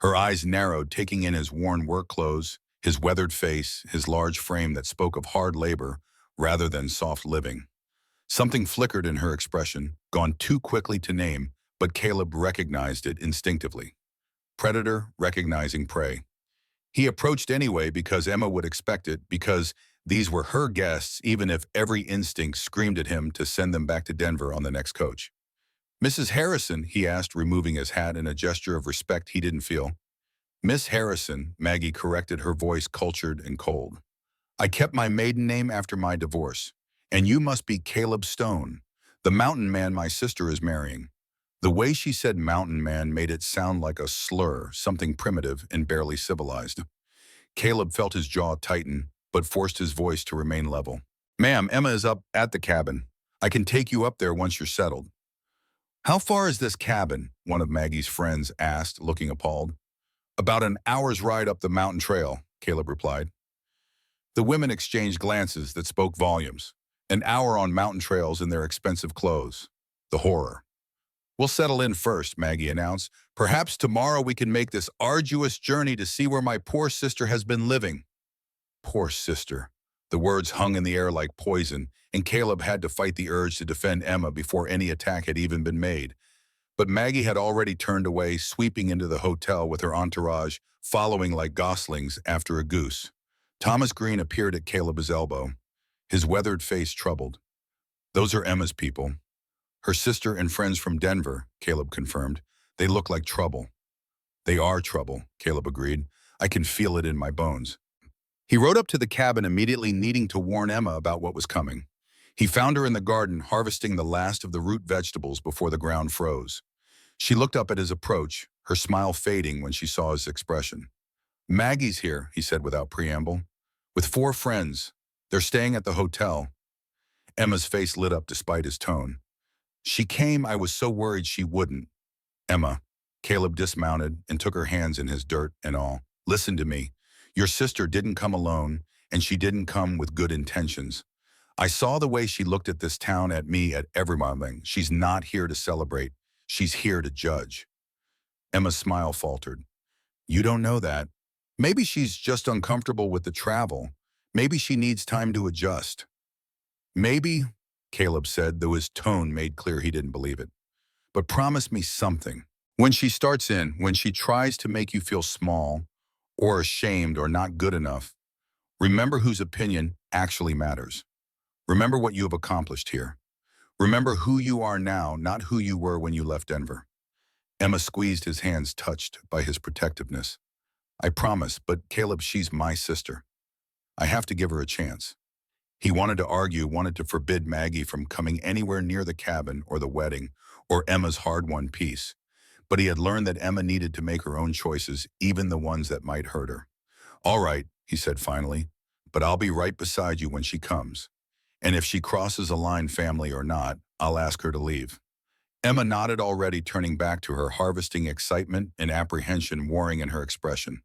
A: Her eyes narrowed, taking in his worn work clothes, his weathered face, his large frame that spoke of hard labor rather than soft living. Something flickered in her expression, gone too quickly to name, but Caleb recognized it instinctively. Predator recognizing prey. He approached anyway because Emma would expect it, because these were her guests, even if every instinct screamed at him to send them back to Denver on the next coach. "Mrs. Harrison," he asked, removing his hat in a gesture of respect he didn't feel. "Miss Harrison," Maggie corrected, her voice cultured and cold. "I kept my maiden name after my divorce, and you must be Caleb Stone, the mountain man my sister is marrying." The way she said mountain man made it sound like a slur, something primitive and barely civilized. Caleb felt his jaw tighten, but forced his voice to remain level. "Ma'am, Emma is up at the cabin. I can take you up there once you're settled." "How far is this cabin?" one of Maggie's friends asked, looking appalled. "About an hour's ride up the mountain trail," Caleb replied. The women exchanged glances that spoke volumes. An hour on mountain trails in their expensive clothes. The horror. "We'll settle in first," Maggie announced. "Perhaps tomorrow we can make this arduous journey to see where my poor sister has been living." Poor sister. The words hung in the air like poison, and Caleb had to fight the urge to defend Emma before any attack had even been made. But Maggie had already turned away, sweeping into the hotel with her entourage, following like goslings after a goose. Thomas Green appeared at Caleb's elbow, his weathered face troubled. "Those are Emma's people. Her sister and friends from Denver," Caleb confirmed. "They look like trouble." "They are trouble," Caleb agreed. I can feel it in my bones. He rode up to the cabin immediately, needing to warn Emma about what was coming. He found her in the garden harvesting the last of the root vegetables before the ground froze. She looked up at his approach, her smile fading when she saw his expression. "Maggie's here," he said without preamble. "With 4 friends. They're staying at the hotel." Emma's face lit up despite his tone. "She came, I was so worried she wouldn't." "Emma." Caleb dismounted and took her hands in his dirt and all. "Listen to me. Your sister didn't come alone, and she didn't come with good intentions. I saw the way she looked at this town, at me, at everyone. She's not here to celebrate. She's here to judge." Emma's smile faltered. "You don't know that. Maybe she's just uncomfortable with the travel. Maybe she needs time to adjust." "Maybe," Caleb said, though his tone made clear he didn't believe it. "But promise me something. When she tries to make you feel small or ashamed or not good enough, remember whose opinion actually matters. Remember what you have accomplished here. Remember who you are now, not who you were when you left Denver." Emma squeezed his hands, touched by his protectiveness. "I promise, but Caleb, she's my sister. I have to give her a chance." He wanted to argue, wanted to forbid Maggie from coming anywhere near the cabin or the wedding or Emma's hard-won peace. But he had learned that Emma needed to make her own choices, even the ones that might hurt her. "All right," he said finally, "but I'll be right beside you when she comes. And if she crosses a line, family or not, I'll ask her to leave." Emma nodded, already turning back to her harvesting, excitement and apprehension warring in her expression.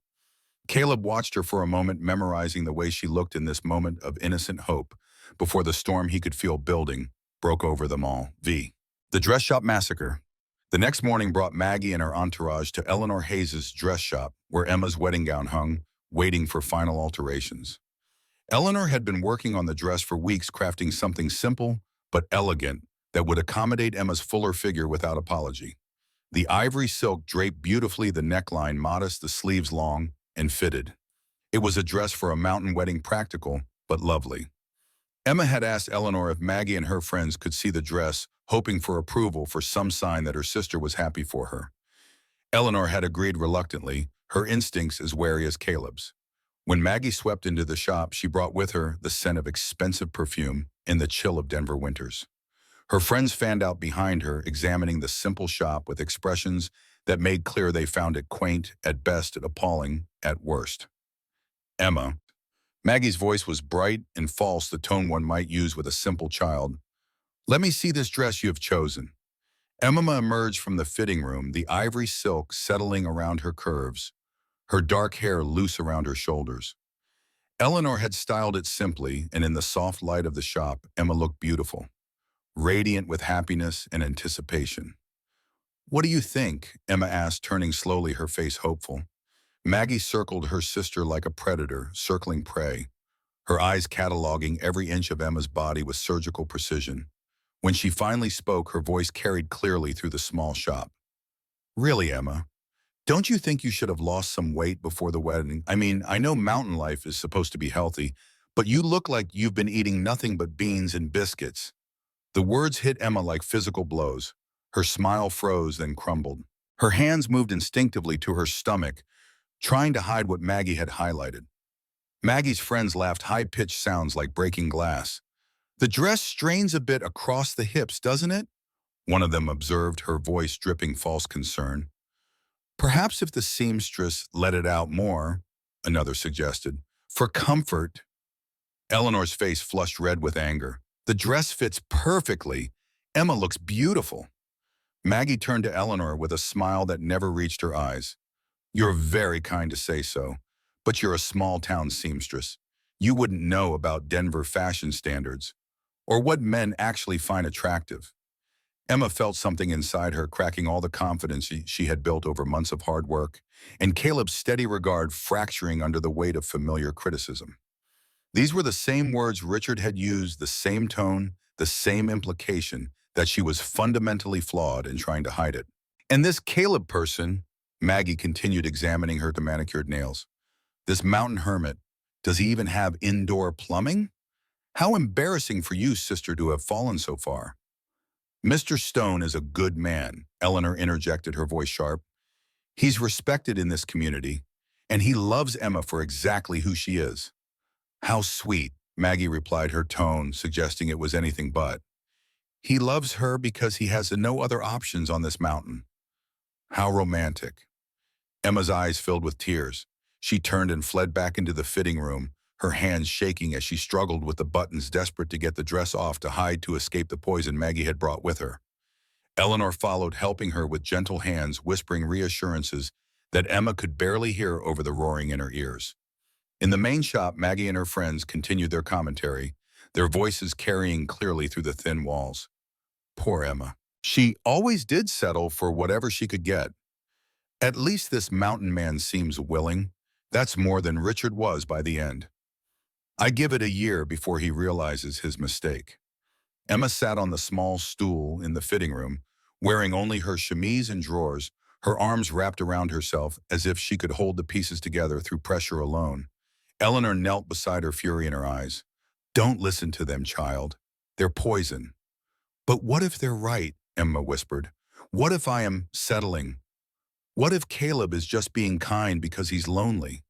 A: Caleb watched her for a moment, memorizing the way she looked in this moment of innocent hope, before the storm he could feel building broke over them all. The dress shop massacre. The next morning brought Maggie and her entourage to Eleanor Hayes' dress shop, where Emma's wedding gown hung, waiting for final alterations. Eleanor had been working on the dress for weeks, crafting something simple but elegant that would accommodate Emma's fuller figure without apology. The ivory silk draped beautifully, the neckline modest, the sleeves long and fitted. It was a dress for a mountain wedding, practical but lovely. Emma had asked Eleanor if Maggie and her friends could see the dress, hoping for approval, for some sign that her sister was happy for her. Eleanor had agreed reluctantly, her instincts as wary as Caleb's. When Maggie swept into the shop, she brought with her the scent of expensive perfume in the chill of Denver winters. Her friends fanned out behind her, examining the simple shop with expressions that made clear they found it quaint at best and appalling at worst. "Emma." Maggie's voice was bright and false, the tone one might use with a simple child. "Let me see this dress you have chosen." Emma emerged from the fitting room, the ivory silk settling around her curves, her dark hair loose around her shoulders. Eleanor had styled it simply, and in the soft light of the shop, Emma looked beautiful, radiant with happiness and anticipation. "What do you think?" Emma asked, turning slowly, her face hopeful. Maggie circled her sister like a predator, circling prey, her eyes cataloging every inch of Emma's body with surgical precision. When she finally spoke, her voice carried clearly through the small shop. "Really, Emma, don't you think you should have lost some weight before the wedding? I mean, I know mountain life is supposed to be healthy, but you look like you've been eating nothing but beans and biscuits." The words hit Emma like physical blows. Her smile froze, then crumbled. Her hands moved instinctively to her stomach, trying to hide what Maggie had highlighted. Maggie's friends laughed, high-pitched sounds like breaking glass. "The dress strains a bit across the hips, doesn't it?" one of them observed, her voice dripping false concern. "Perhaps if the seamstress let it out more," another suggested. "For comfort." Eleanor's face flushed red with anger. "The dress fits perfectly. Emma looks beautiful." Maggie turned to Eleanor with a smile that never reached her eyes. "You're very kind to say so, but you're a small-town seamstress. You wouldn't know about Denver fashion standards, or what men actually find attractive." Emma felt something inside her cracking, all the confidence she had built over months of hard work, and Caleb's steady regard fracturing under the weight of familiar criticism. These were the same words Richard had used, the same tone, the same implication that she was fundamentally flawed and trying to hide it. "And this Caleb person," Maggie continued, examining her to manicured nails. "This mountain hermit, does he even have indoor plumbing? How embarrassing for you, sister, to have fallen so far." "Mr. Stone is a good man," Eleanor interjected, her voice sharp. "He's respected in this community, and he loves Emma for exactly who she is. How sweet, Maggie replied, her tone suggesting it was anything but. He loves her because he has no other options on this mountain. How romantic. Emma's eyes filled with tears. She turned and fled back into the fitting room, her hands shaking as she struggled with the buttons, desperate to get the dress off to escape the poison Maggie had brought with her. Eleanor followed, helping her with gentle hands, whispering reassurances that Emma could barely hear over the roaring in her ears. In the main shop, Maggie and her friends continued their commentary, their voices carrying clearly through the thin walls. Poor Emma. She always did settle for whatever she could get. At least this mountain man seems willing. That's more than Richard was by the end. I give it a year before he realizes his mistake. Emma sat on the small stool in the fitting room, wearing only her chemise and drawers, her arms wrapped around herself as if she could hold the pieces together through pressure alone. Eleanor knelt beside her, fury in her eyes. Don't listen to them, child. They're poison. But what if they're right? Emma whispered. What if I am settling? What if Caleb is just being kind because he's lonely?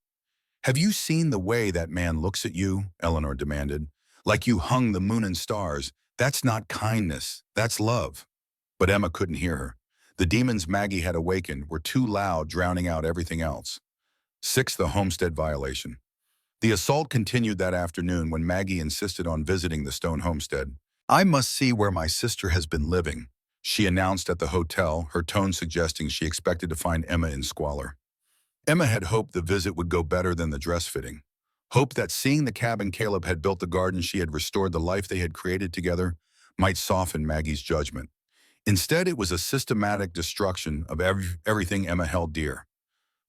A: Have you seen the way that man looks at you? Eleanor demanded. Like you hung the moon and stars. That's not kindness. That's love. But Emma couldn't hear her. The demons Maggie had awakened were too loud, drowning out everything else. 6. The homestead violation. The assault continued that afternoon when Maggie insisted on visiting the stone homestead. I must see where my sister has been living, she announced at the hotel, her tone suggesting she expected to find Emma in squalor. Emma had hoped the visit would go better than the dress fitting, hoped that seeing the cabin Caleb had built, the garden she had restored, the life they had created together, might soften Maggie's judgment. Instead, it was a systematic destruction of everything Emma held dear.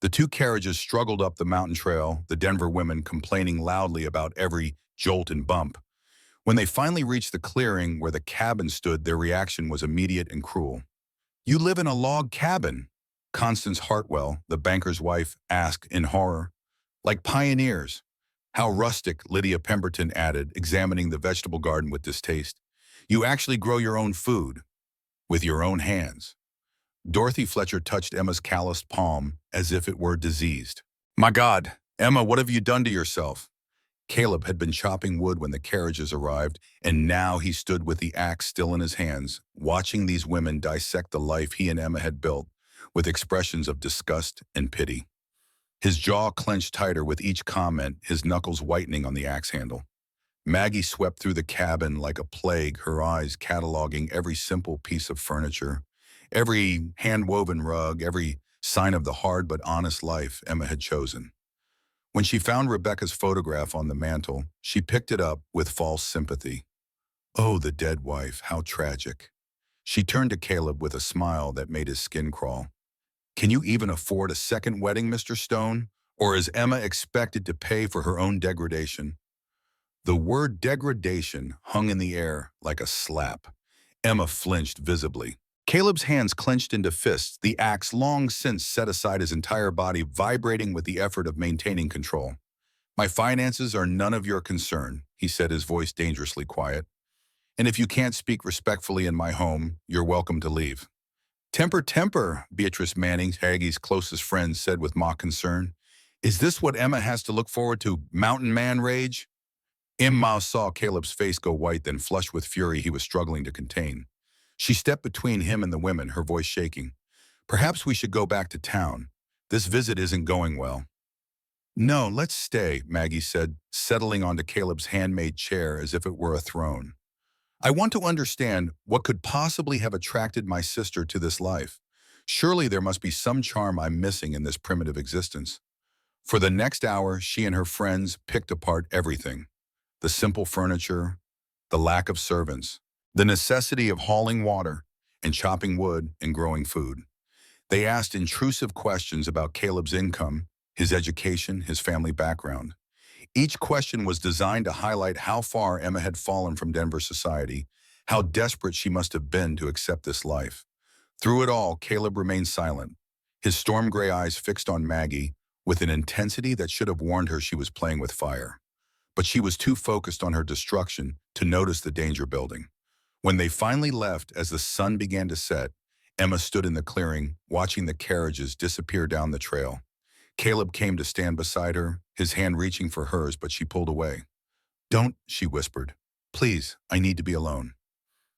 A: The two carriages struggled up the mountain trail, the Denver women complaining loudly about every jolt and bump. When they finally reached the clearing where the cabin stood, their reaction was immediate and cruel. You live in a log cabin? Constance Hartwell, the banker's wife, asked in horror. Like pioneers. How rustic, Lydia Pemberton added, examining the vegetable garden with distaste. You actually grow your own food. With your own hands. Dorothy Fletcher touched Emma's calloused palm as if it were diseased. My God, Emma, what have you done to yourself? Caleb had been chopping wood when the carriages arrived, and now he stood with the axe still in his hands, watching these women dissect the life he and Emma had built, with expressions of disgust and pity. His jaw clenched tighter with each comment, his knuckles whitening on the axe handle. Maggie swept through the cabin like a plague, her eyes cataloging every simple piece of furniture, every hand-woven rug, every sign of the hard but honest life Emma had chosen. When she found Rebecca's photograph on the mantel, she picked it up with false sympathy. Oh, the dead wife, how tragic. She turned to Caleb with a smile that made his skin crawl. Can you even afford a second wedding, Mr. Stone? Or is Emma expected to pay for her own degradation? The word degradation hung in the air like a slap. Emma flinched visibly. Caleb's hands clenched into fists, the axe long since set aside, his entire body vibrating with the effort of maintaining control. My finances are none of your concern, he said, his voice dangerously quiet. And if you can't speak respectfully in my home, you're welcome to leave. Temper, temper, Beatrice Manning, Haggie's closest friend, said with mock concern. Is this what Emma has to look forward to, mountain man rage? Emma saw Caleb's face go white, then flush with fury he was struggling to contain. She stepped between him and the women, her voice shaking. Perhaps we should go back to town. This visit isn't going well. No, let's stay, Maggie said, settling onto Caleb's handmade chair as if it were a throne. I want to understand what could possibly have attracted my sister to this life. Surely there must be some charm I'm missing in this primitive existence. For the next hour, she and her friends picked apart everything. The simple furniture, the lack of servants, the necessity of hauling water and chopping wood and growing food. They asked intrusive questions about Caleb's income, his education, his family background. Each question was designed to highlight how far Emma had fallen from Denver society, how desperate she must have been to accept this life. Through it all, Caleb remained silent, his storm gray eyes fixed on Maggie with an intensity that should have warned her she was playing with fire. But she was too focused on her destruction to notice the danger building. When they finally left, as the sun began to set, Emma stood in the clearing, watching the carriages disappear down the trail. Caleb came to stand beside her, his hand reaching for hers, but she pulled away. "Don't," she whispered. "Please, I need to be alone."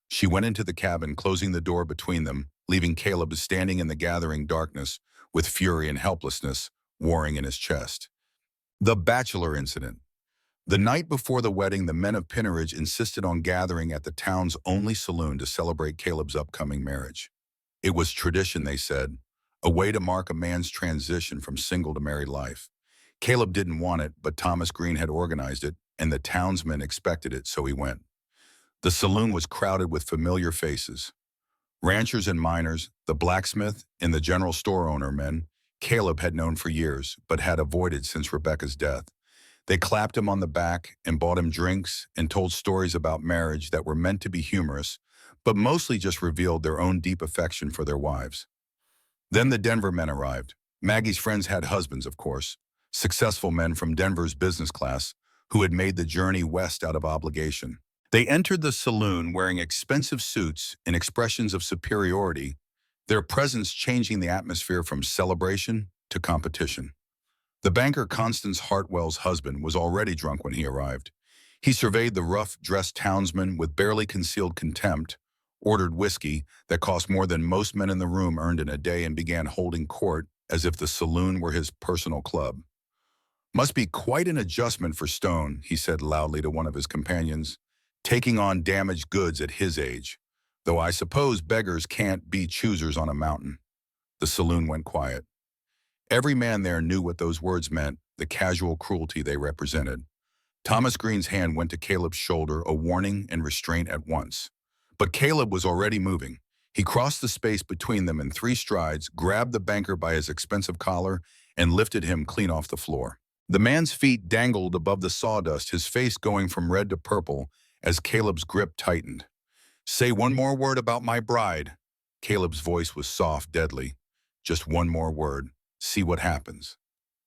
A: She went into the cabin, closing the door between them, leaving Caleb standing in the gathering darkness with fury and helplessness warring in his chest. The Bachelor Incident. The night before the wedding, the men of Pinneridge insisted on gathering at the town's only saloon to celebrate Caleb's upcoming marriage. It was tradition, they said, a way to mark a man's transition from single to married life. Caleb didn't want it, but Thomas Green had organized it, and the townsmen expected it, so he went. The saloon was crowded with familiar faces. Ranchers and miners, the blacksmith and the general store owner men, Caleb had known for years, but had avoided since Rebecca's death. They clapped him on the back and bought him drinks and told stories about marriage that were meant to be humorous, but mostly just revealed their own deep affection for their wives. Then the Denver men arrived. Maggie's friends had husbands, of course, successful men from Denver's business class who had made the journey west out of obligation. They entered the saloon wearing expensive suits and expressions of superiority, their presence changing the atmosphere from celebration to competition. The banker Constance Hartwell's husband was already drunk when he arrived. He surveyed the rough-dressed townsman with barely concealed contempt, ordered whiskey that cost more than most men in the room earned in a day, and began holding court as if the saloon were his personal club. "Must be quite an adjustment for Stone," he said loudly to one of his companions, "taking on damaged goods at his age. Though I suppose beggars can't be choosers on a mountain." The saloon went quiet. Every man there knew what those words meant, the casual cruelty they represented. Thomas Green's hand went to Caleb's shoulder, a warning and restraint at once. But Caleb was already moving. He crossed the space between them in 3 strides, grabbed the banker by his expensive collar, and lifted him clean off the floor. The man's feet dangled above the sawdust, his face going from red to purple as Caleb's grip tightened. "Say one more word about my bride." Caleb's voice was soft, deadly. "Just one more word. See what happens."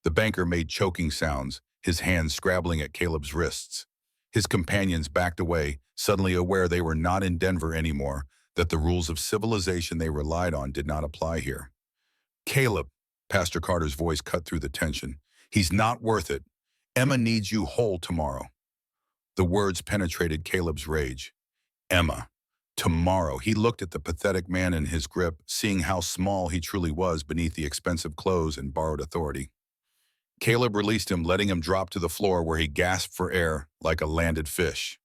A: The banker made choking sounds, his hands scrabbling at Caleb's wrists. His companions backed away, suddenly aware they were not in Denver anymore, that the rules of civilization they relied on did not apply here. "Caleb," Pastor Carter's voice cut through the tension, "he's not worth it. Emma needs you whole tomorrow." The words penetrated Caleb's rage. Emma. Tomorrow. He looked at the pathetic man in his grip, seeing how small he truly was beneath the expensive clothes and borrowed authority. Caleb released him, letting him drop to the floor where he gasped for air like a landed fish.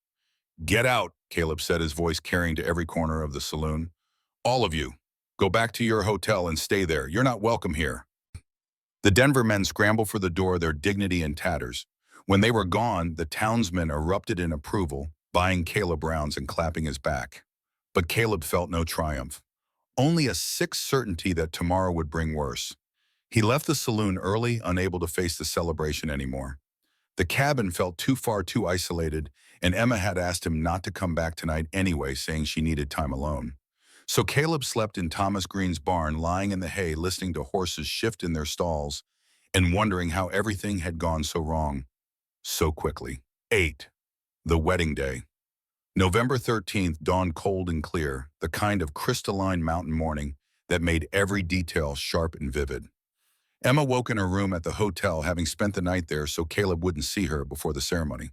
A: "Get out," Caleb said, his voice carrying to every corner of the saloon. "All of you. Go back to your hotel and stay there. You're not welcome here." The Denver men scrambled for the door, their dignity in tatters. When they were gone, the townsmen erupted in approval, buying Caleb rounds and clapping his back. But Caleb felt no triumph, only a sick certainty that tomorrow would bring worse. He left the saloon early, unable to face the celebration anymore. The cabin felt too isolated, and Emma had asked him not to come back tonight anyway, saying she needed time alone. So Caleb slept in Thomas Green's barn, lying in the hay, listening to horses shift in their stalls, and wondering how everything had gone so wrong so quickly. 8. The wedding day. November 13th dawned cold and clear, the kind of crystalline mountain morning that made every detail sharp and vivid. Emma woke in her room at the hotel, having spent the night there so Caleb wouldn't see her before the ceremony.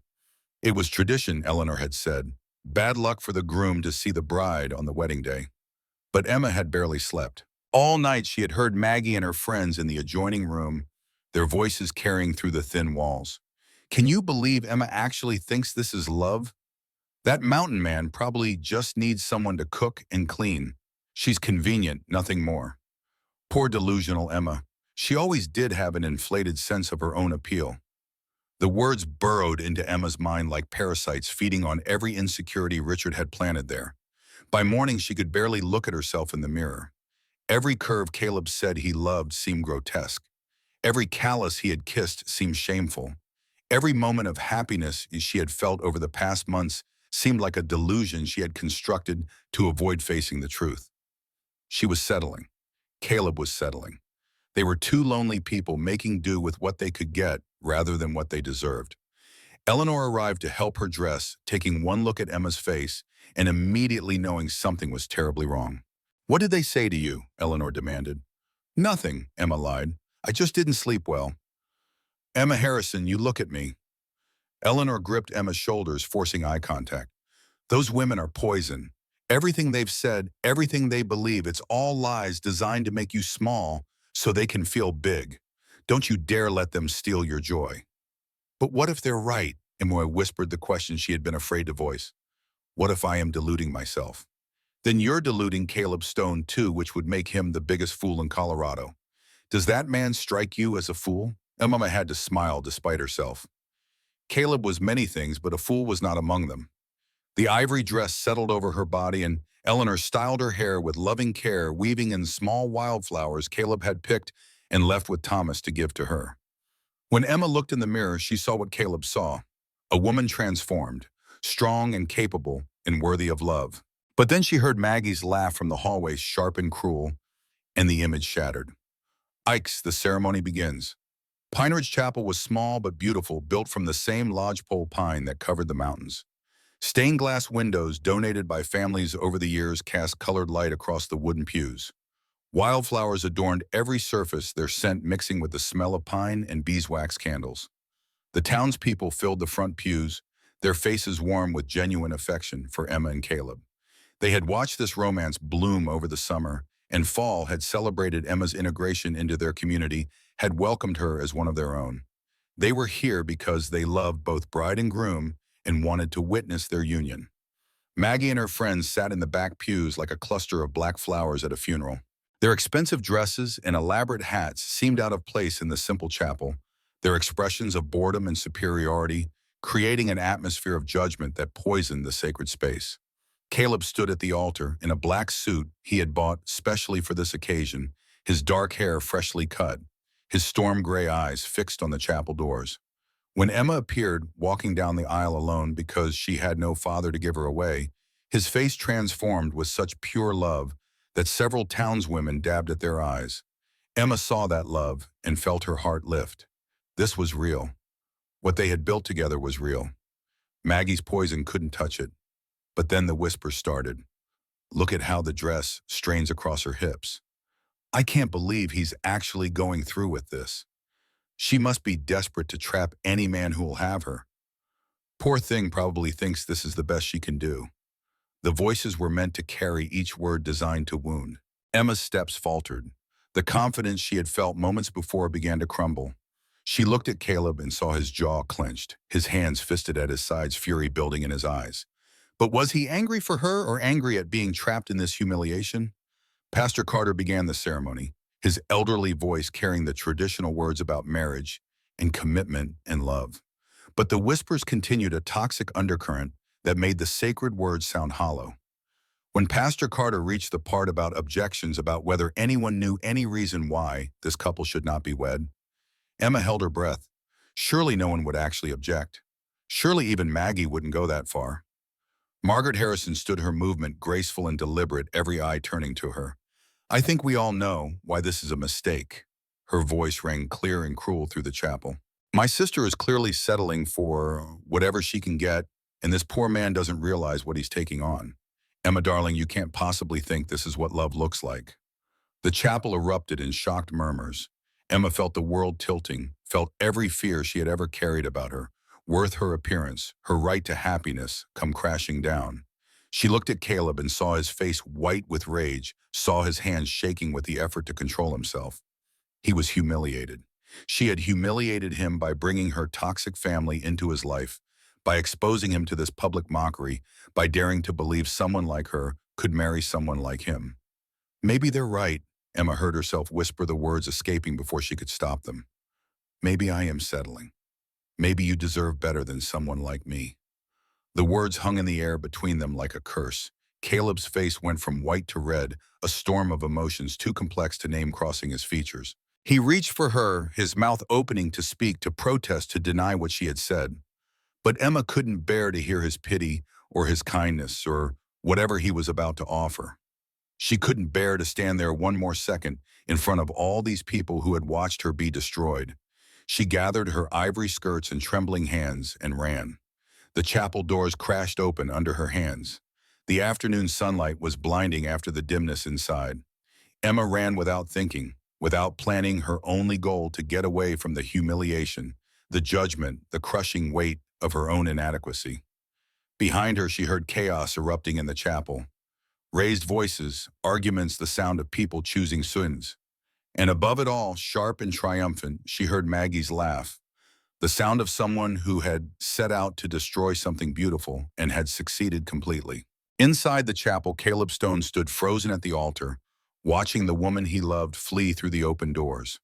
A: It was tradition, Eleanor had said. Bad luck for the groom to see the bride on the wedding day. But Emma had barely slept. All night she had heard Maggie and her friends in the adjoining room, their voices carrying through the thin walls. Can you believe Emma actually thinks this is love? That mountain man probably just needs someone to cook and clean. She's convenient, nothing more. Poor delusional Emma. She always did have an inflated sense of her own appeal. The words burrowed into Emma's mind like parasites, feeding on every insecurity Richard had planted there. By morning, she could barely look at herself in the mirror. Every curve Caleb said he loved seemed grotesque. Every callus he had kissed seemed shameful. Every moment of happiness she had felt over the past months seemed like a delusion she had constructed to avoid facing the truth. She was settling. Caleb was settling. They were 2 lonely people making do with what they could get rather than what they deserved. Eleanor arrived to help her dress, taking one look at Emma's face and immediately knowing something was terribly wrong. "What did they say to you?" Eleanor demanded. "Nothing," Emma lied. I just didn't sleep well. Emma Harrison, you look at me. Eleanor gripped Emma's shoulders, forcing eye contact. Those women are poison. Everything they've said, everything they believe, it's all lies designed to make you small so they can feel big. Don't you dare let them steal your joy. But what if they're right? Emma whispered the question she had been afraid to voice. What if I am deluding myself? Then you're deluding Caleb Stone too, which would make him the biggest fool in Colorado. Does that man strike you as a fool? Emma had to smile despite herself. Caleb was many things, but a fool was not among them. The ivory dress settled over her body, and Eleanor styled her hair with loving care, weaving in small wildflowers Caleb had picked and left with Thomas to give to her. When Emma looked in the mirror, she saw what Caleb saw, a woman transformed, strong and capable and worthy of love. But then she heard Maggie's laugh from the hallway, sharp and cruel, and the image shattered. Ikes, the ceremony begins. Pine Ridge Chapel was small but beautiful, built from the same lodgepole pine that covered the mountains. Stained glass windows donated by families over the years cast colored light across the wooden pews. Wildflowers adorned every surface, their scent mixing with the smell of pine and beeswax candles. The townspeople filled the front pews, their faces warm with genuine affection for Emma and Caleb. They had watched this romance bloom over the summer, and fall had celebrated Emma's integration into their community, had welcomed her as one of their own. They were here because they loved both bride and groom and wanted to witness their union. Maggie and her friends sat in the back pews like a cluster of black flowers at a funeral. Their expensive dresses and elaborate hats seemed out of place in the simple chapel, their expressions of boredom and superiority creating an atmosphere of judgment that poisoned the sacred space. Caleb stood at the altar in a black suit he had bought specially for this occasion, his dark hair freshly cut, his storm gray eyes fixed on the chapel doors. When Emma appeared, walking down the aisle alone because she had no father to give her away, his face transformed with such pure love that several townswomen dabbed at their eyes. Emma saw that love and felt her heart lift. This was real. What they had built together was real. Maggie's poison couldn't touch it. But then the whispers started. Look at how the dress strains across her hips. I can't believe he's actually going through with this. She must be desperate to trap any man who will have her. Poor thing probably thinks this is the best she can do. The voices were meant to carry each word designed to wound. Emma's steps faltered. The confidence she had felt moments before began to crumble. She looked at Caleb and saw his jaw clenched, his hands fisted at his sides, fury building in his eyes. But was he angry for her or angry at being trapped in this humiliation? Pastor Carter began the ceremony, his elderly voice carrying the traditional words about marriage and commitment and love. But the whispers continued, a toxic undercurrent that made the sacred words sound hollow. When Pastor Carter reached the part about objections about whether anyone knew any reason why this couple should not be wed, Emma held her breath. Surely no one would actually object. Surely even Maggie wouldn't go that far. Margaret Harrison stood her movement, graceful and deliberate, every eye turning to her. I think we all know why this is a mistake. Her voice rang clear and cruel through the chapel. My sister is clearly settling for whatever she can get, and this poor man doesn't realize what he's taking on. Emma, darling, you can't possibly think this is what love looks like. The chapel erupted in shocked murmurs. Emma felt the world tilting, felt every fear she had ever carried about her, worth, her appearance, her right to happiness, come crashing down. She looked at Caleb and saw his face white with rage, saw his hands shaking with the effort to control himself. He was humiliated. She had humiliated him by bringing her toxic family into his life, by exposing him to this public mockery, by daring to believe someone like her could marry someone like him. Maybe they're right, Emma heard herself whisper, the words escaping before she could stop them. Maybe I am settling. Maybe you deserve better than someone like me. The words hung in the air between them like a curse. Caleb's face went from white to red, a storm of emotions too complex to name crossing his features. He reached for her, his mouth opening to speak, to protest, to deny what she had said. But Emma couldn't bear to hear his pity or his kindness or whatever he was about to offer. She couldn't bear to stand there one more second in front of all these people who had watched her be destroyed. She gathered her ivory skirts and trembling hands and ran. The chapel doors crashed open under her hands. The afternoon sunlight was blinding after the dimness inside. Emma ran without thinking. without planning her only goal to get away from the humiliation, the judgment, the crushing weight of her own inadequacy. Behind her, she heard chaos erupting in the chapel. Raised voices, arguments, the sound of people choosing sins. And above it all, sharp and triumphant, she heard Maggie's laugh, the sound of someone who had set out to destroy something beautiful and had succeeded completely. Inside the chapel, Caleb Stone stood frozen at the altar, watching the woman he loved flee through the open doors.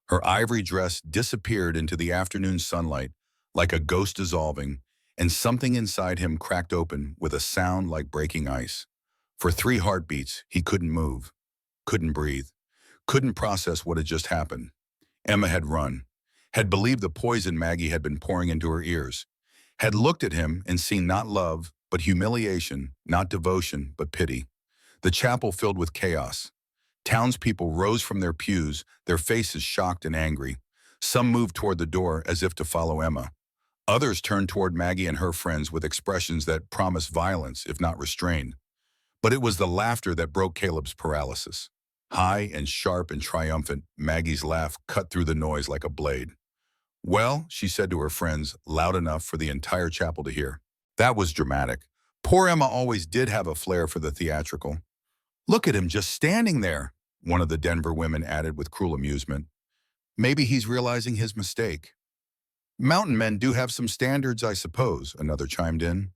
A: Her ivory dress disappeared into the afternoon sunlight like a ghost dissolving, and something inside him cracked open with a sound like breaking ice. For 3 heartbeats, he couldn't move, couldn't breathe, couldn't process what had just happened. Emma had run, had believed the poison Maggie had been pouring into her ears, had looked at him and seen not love, but humiliation, not devotion, but pity. The chapel filled with chaos. Townspeople rose from their pews, their faces shocked and angry. Some moved toward the door as if to follow Emma. Others turned toward Maggie and her friends with expressions that promised violence, if not restraint. But it was the laughter that broke Caleb's paralysis. High and sharp and triumphant, Maggie's laugh cut through the noise like a blade. "Well," she said to her friends, loud enough for the entire chapel to hear. That was dramatic. Poor Emma always did have a flair for the theatrical. "Look at him just standing there," one of the Denver women added with cruel amusement. "Maybe he's realizing his mistake." "Mountain men do have some standards, I suppose," another chimed in.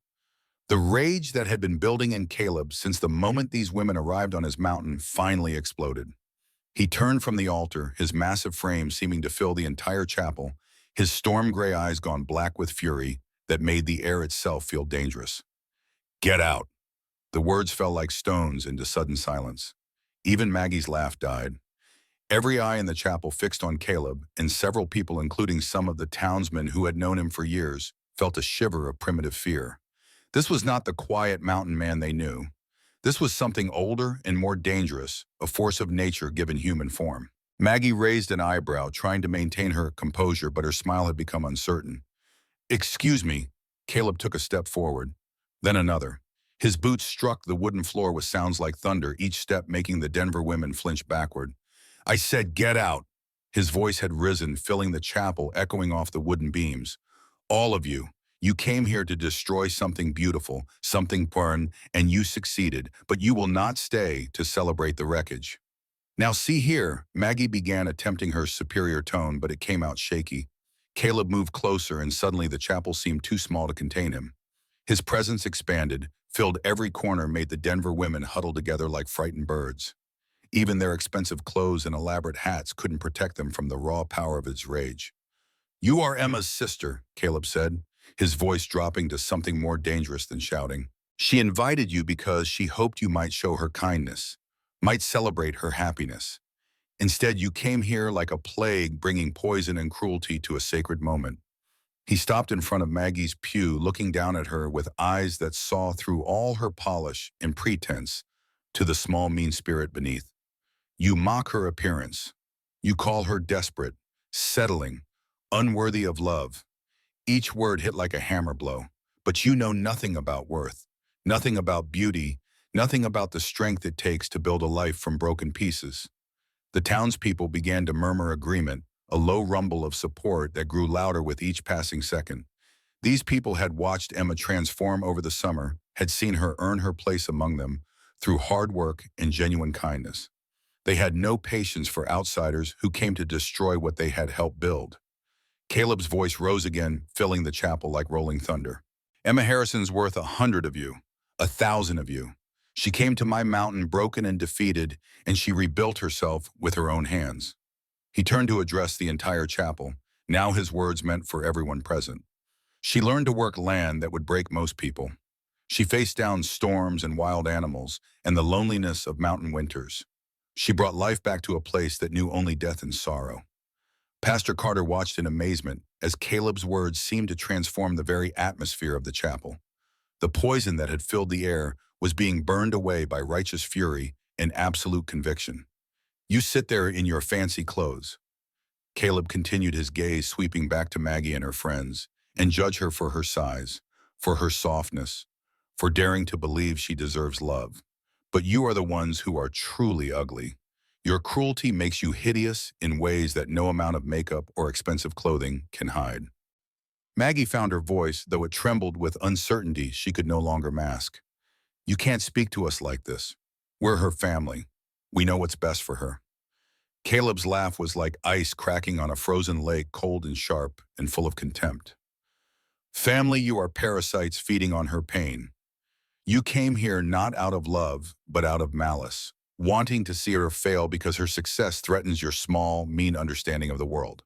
A: The rage that had been building in Caleb since the moment these women arrived on his mountain finally exploded. He turned from the altar, his massive frame seeming to fill the entire chapel, his storm-gray eyes gone black with fury that made the air itself feel dangerous. "Get out." The words fell like stones into sudden silence. Even Maggie's laugh died. Every eye in the chapel fixed on Caleb, and several people, including some of the townsmen who had known him for years, felt a shiver of primitive fear. This was not the quiet mountain man they knew. This was something older and more dangerous, a force of nature given human form. Maggie raised an eyebrow, trying to maintain her composure, but her smile had become uncertain. "Excuse me." Caleb took a step forward, then another. His boots struck the wooden floor with sounds like thunder, each step making the Denver women flinch backward. "I said get out." His voice had risen, filling the chapel, echoing off the wooden beams. "All of you. You came here to destroy something beautiful, something pure, and you succeeded, but you will not stay to celebrate the wreckage." "Now see here," Maggie began, attempting her superior tone, but it came out shaky. Caleb moved closer, and suddenly the chapel seemed too small to contain him. His presence expanded, filled every corner, made the Denver women huddle together like frightened birds. Even their expensive clothes and elaborate hats couldn't protect them from the raw power of his rage. "You are Emma's sister," Caleb said, his voice dropping to something more dangerous than shouting. "She invited you because she hoped you might show her kindness, might celebrate her happiness. Instead, you came here like a plague, bringing poison and cruelty to a sacred moment." He stopped in front of Maggie's pew, looking down at her with eyes that saw through all her polish and pretense to the small, mean spirit beneath. "You mock her appearance. You call her desperate, settling, unworthy of love." Each word hit like a hammer blow. "But you know nothing about worth, nothing about beauty, nothing about the strength it takes to build a life from broken pieces." The townspeople began to murmur agreement, a low rumble of support that grew louder with each passing second. These people had watched Emma transform over the summer, had seen her earn her place among them through hard work and genuine kindness. They had no patience for outsiders who came to destroy what they had helped build. Caleb's voice rose again, filling the chapel like rolling thunder. "Emma Harrison's worth 100 of you, 1,000 of you. She came to my mountain broken and defeated, and she rebuilt herself with her own hands." He turned to address the entire chapel. Now his words meant for everyone present. "She learned to work land that would break most people. She faced down storms and wild animals and the loneliness of mountain winters. She brought life back to a place that knew only death and sorrow." Pastor Carter watched in amazement as Caleb's words seemed to transform the very atmosphere of the chapel. The poison that had filled the air was being burned away by righteous fury and absolute conviction. "You sit there in your fancy clothes." Caleb continued, his gaze sweeping back to Maggie and her friends, "and judge her for her size, for her softness, for daring to believe she deserves love. But you are the ones who are truly ugly. Your cruelty makes you hideous in ways that no amount of makeup or expensive clothing can hide. Maggie found her voice, though it trembled with uncertainty she could no longer mask. You can't speak to us like this. We're her family. We know what's best for her. Caleb's laugh was like ice cracking on a frozen lake, cold and sharp and full of contempt. Family, you are parasites feeding on her pain. You came here not out of love, but out of malice, wanting to see her fail because her success threatens your small, mean understanding of the world.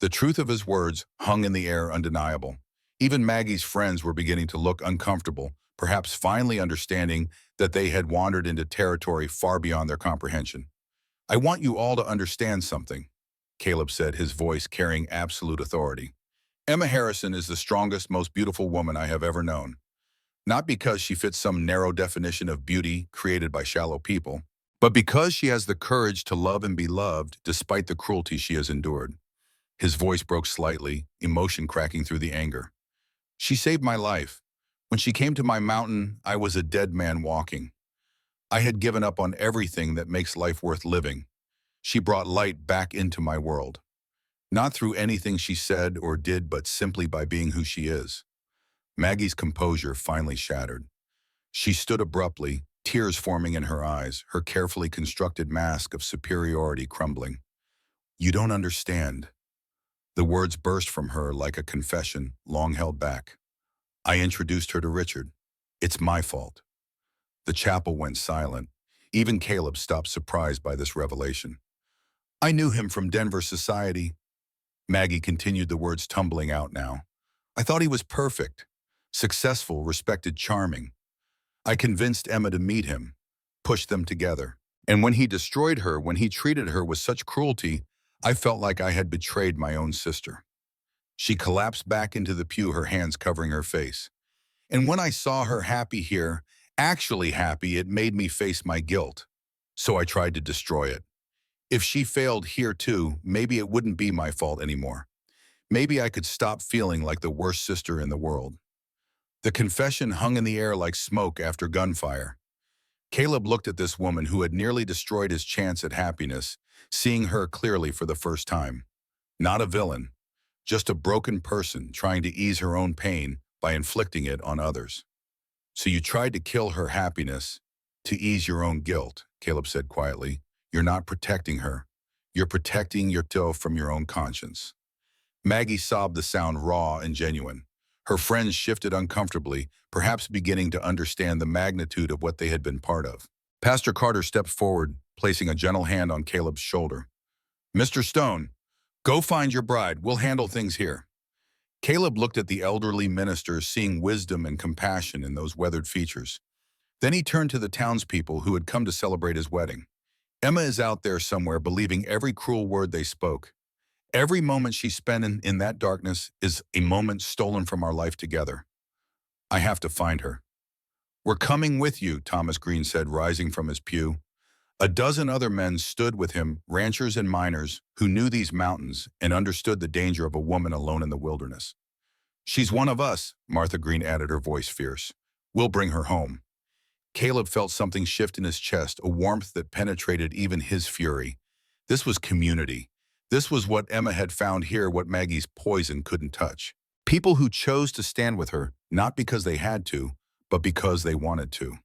A: The truth of his words hung in the air undeniable. Even Maggie's friends were beginning to look uncomfortable, perhaps finally understanding that they had wandered into territory far beyond their comprehension. I want you all to understand something, Caleb said, his voice carrying absolute authority. Emma Harrison is the strongest, most beautiful woman I have ever known. Not because she fits some narrow definition of beauty created by shallow people, but because she has the courage to love and be loved despite the cruelty she has endured. His voice broke slightly, emotion cracking through the anger. She saved my life. When she came to my mountain, I was a dead man walking. I had given up on everything that makes life worth living. She brought light back into my world. Not through anything she said or did, but simply by being who she is. Maggie's composure finally shattered. She stood abruptly, tears forming in her eyes, her carefully constructed mask of superiority crumbling. You don't understand. The words burst from her like a confession, long held back. I introduced her to Richard. It's my fault. The chapel went silent. Even Caleb stopped, surprised by this revelation. I knew him from Denver society. Maggie continued, the words tumbling out now. I thought he was perfect, successful, respected, charming. I convinced Emma to meet him, pushed them together. And when he destroyed her, when he treated her with such cruelty, I felt like I had betrayed my own sister. She collapsed back into the pew, her hands covering her face. And when I saw her happy here, actually happy, it made me face my guilt. So I tried to destroy it. If she failed here too, maybe it wouldn't be my fault anymore. Maybe I could stop feeling like the worst sister in the world. The confession hung in the air like smoke after gunfire. Caleb looked at this woman who had nearly destroyed his chance at happiness, seeing her clearly for the first time. Not a villain, just a broken person trying to ease her own pain by inflicting it on others. So you tried to kill her happiness to ease your own guilt, Caleb said quietly. You're not protecting her. You're protecting yourself from your own conscience. Maggie sobbed, the sound raw and genuine. Her friends shifted uncomfortably, perhaps beginning to understand the magnitude of what they had been part of. Pastor Carter stepped forward, placing a gentle hand on Caleb's shoulder. Mr. Stone, go find your bride. We'll handle things here. Caleb looked at the elderly minister, seeing wisdom and compassion in those weathered features. Then he turned to the townspeople who had come to celebrate his wedding. Emma is out there somewhere, believing every cruel word they spoke. Every moment she spent in that darkness is a moment stolen from our life together. I have to find her. We're coming with you, Thomas Green said, rising from his pew. A dozen other men stood with him, ranchers and miners, who knew these mountains and understood the danger of a woman alone in the wilderness. She's one of us, Martha Green added, her voice fierce. We'll bring her home. Caleb felt something shift in his chest, a warmth that penetrated even his fury. This was community. This was what Emma had found here, what Maggie's poison couldn't touch. People who chose to stand with her, not because they had to, but because they wanted to.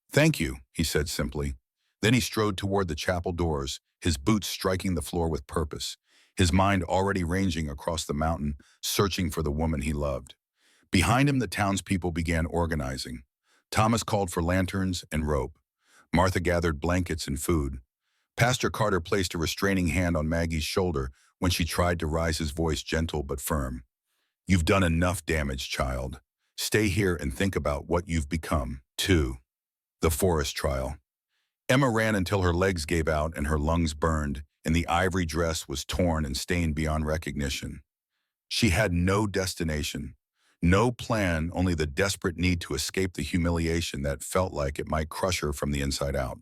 A: Thank you, he said simply. Then he strode toward the chapel doors, his boots striking the floor with purpose, his mind already ranging across the mountain, searching for the woman he loved. Behind him, the townspeople began organizing. Thomas called for lanterns and rope. Martha gathered blankets and food. Pastor Carter placed a restraining hand on Maggie's shoulder when she tried to rise, his voice gentle but firm. You've done enough damage, child. Stay here and think about what you've become. 2. The forest trial. Emma ran until her legs gave out and her lungs burned, and the ivory dress was torn and stained beyond recognition. She had no destination, no plan, only the desperate need to escape the humiliation that felt like it might crush her from the inside out.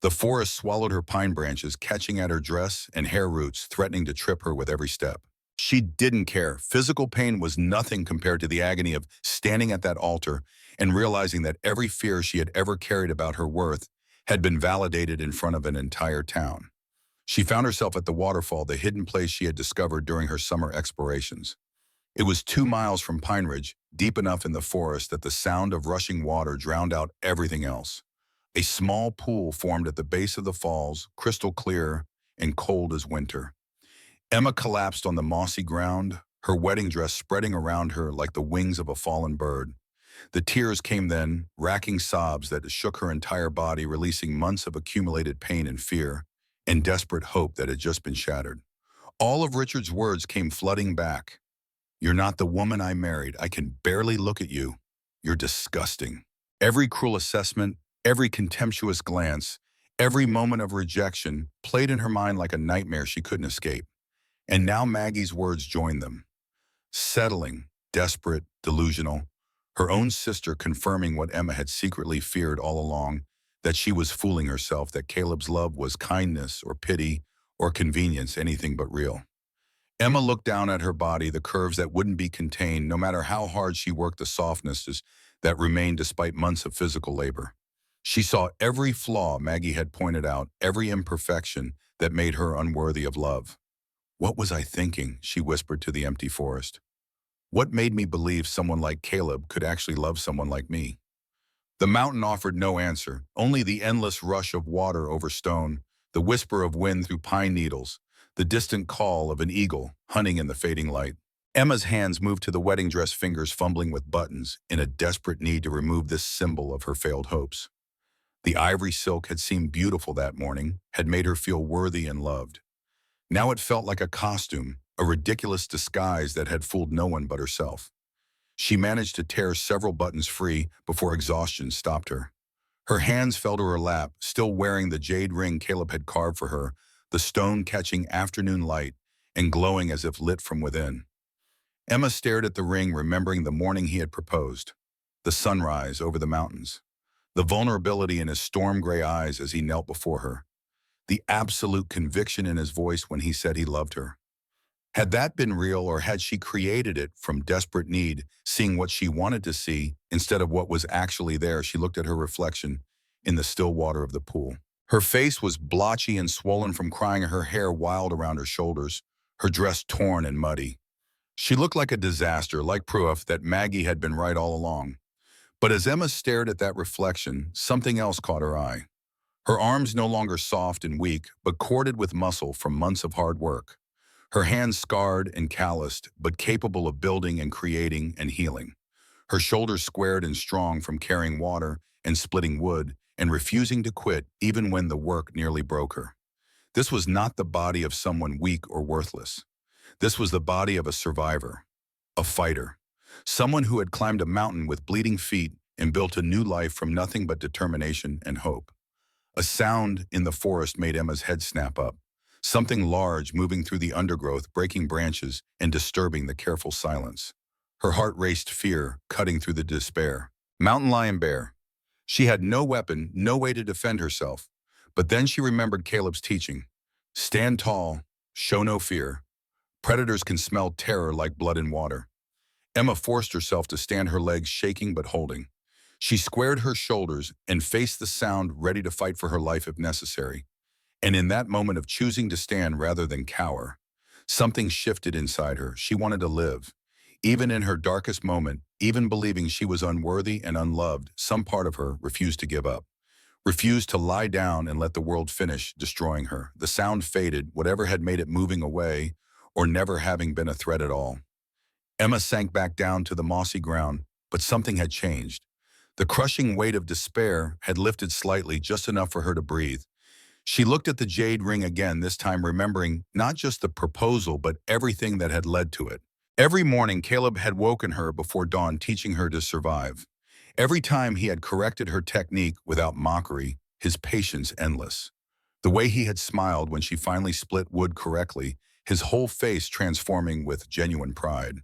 A: The forest swallowed her pine branches, catching at her dress and hair roots, threatening to trip her with every step. She didn't care. Physical pain was nothing compared to the agony of standing at that altar and realizing that every fear she had ever carried about her worth had been validated in front of an entire town. She found herself at the waterfall, the hidden place she had discovered during her summer explorations. It was 2 miles from Pine Ridge, deep enough in the forest that the sound of rushing water drowned out everything else. A small pool formed at the base of the falls, crystal clear and cold as winter. Emma collapsed on the mossy ground, her wedding dress spreading around her like the wings of a fallen bird. The tears came then, racking sobs that shook her entire body, releasing months of accumulated pain and fear, and desperate hope that had just been shattered. All of Richard's words came flooding back. "You're not the woman I married. I can barely look at you. You're disgusting." Every cruel assessment, every contemptuous glance, every moment of rejection played in her mind like a nightmare she couldn't escape. And now Maggie's words joined them. Settling, desperate, delusional. Her own sister confirming what Emma had secretly feared all along, that she was fooling herself, that Caleb's love was kindness or pity or convenience, anything but real. Emma looked down at her body, the curves that wouldn't be contained, no matter how hard she worked, the softnesses that remained despite months of physical labor. She saw every flaw Maggie had pointed out, every imperfection that made her unworthy of love. "What was I thinking?" she whispered to the empty forest. "What made me believe someone like Caleb could actually love someone like me?" The mountain offered no answer, only the endless rush of water over stone, the whisper of wind through pine needles, the distant call of an eagle hunting in the fading light. Emma's hands moved to the wedding dress, fingers fumbling with buttons, in a desperate need to remove this symbol of her failed hopes. The ivory silk had seemed beautiful that morning, had made her feel worthy and loved. Now it felt like a costume, a ridiculous disguise that had fooled no one but herself. She managed to tear several buttons free before exhaustion stopped her. Her hands fell to her lap, still wearing the jade ring Caleb had carved for her, the stone catching afternoon light and glowing as if lit from within. Emma stared at the ring, remembering the morning he had proposed, the sunrise over the mountains, the vulnerability in his storm-gray eyes as he knelt before her, the absolute conviction in his voice when he said he loved her. Had that been real, or had she created it from desperate need, seeing what she wanted to see instead of what was actually there? She looked at her reflection in the still water of the pool. Her face was blotchy and swollen from crying, her hair wild around her shoulders, her dress torn and muddy. She looked like a disaster, like proof that Maggie had been right all along. But as Emma stared at that reflection, something else caught her eye. Her arms no longer soft and weak, but corded with muscle from months of hard work. Her hands scarred and calloused, but capable of building and creating and healing. Her shoulders squared and strong from carrying water and splitting wood and refusing to quit even when the work nearly broke her. This was not the body of someone weak or worthless. This was the body of a survivor, a fighter, someone who had climbed a mountain with bleeding feet and built a new life from nothing but determination and hope. A sound in the forest made Emma's head snap up. Something large moving through the undergrowth, breaking branches and disturbing the careful silence. Her heart raced, fear cutting through the despair. Mountain lion bear. She had no weapon, no way to defend herself. But then she remembered Caleb's teaching. Stand tall, show no fear. Predators can smell terror like blood in water. Emma forced herself to stand, her legs shaking but holding. She squared her shoulders and faced the sound, ready to fight for her life if necessary. And in that moment of choosing to stand rather than cower, something shifted inside her. She wanted to live. Even in her darkest moment, even believing she was unworthy and unloved, some part of her refused to give up, refused to lie down and let the world finish destroying her. The sound faded, whatever had made it moving away, or never having been a threat at all. Emma sank back down to the mossy ground, but something had changed. The crushing weight of despair had lifted slightly, just enough for her to breathe. She looked at the jade ring again, this time remembering not just the proposal, but everything that had led to it. Every morning, Caleb had woken her before dawn, teaching her to survive. Every time he had corrected her technique without mockery, his patience endless. The way he had smiled when she finally split wood correctly, his whole face transforming with genuine pride.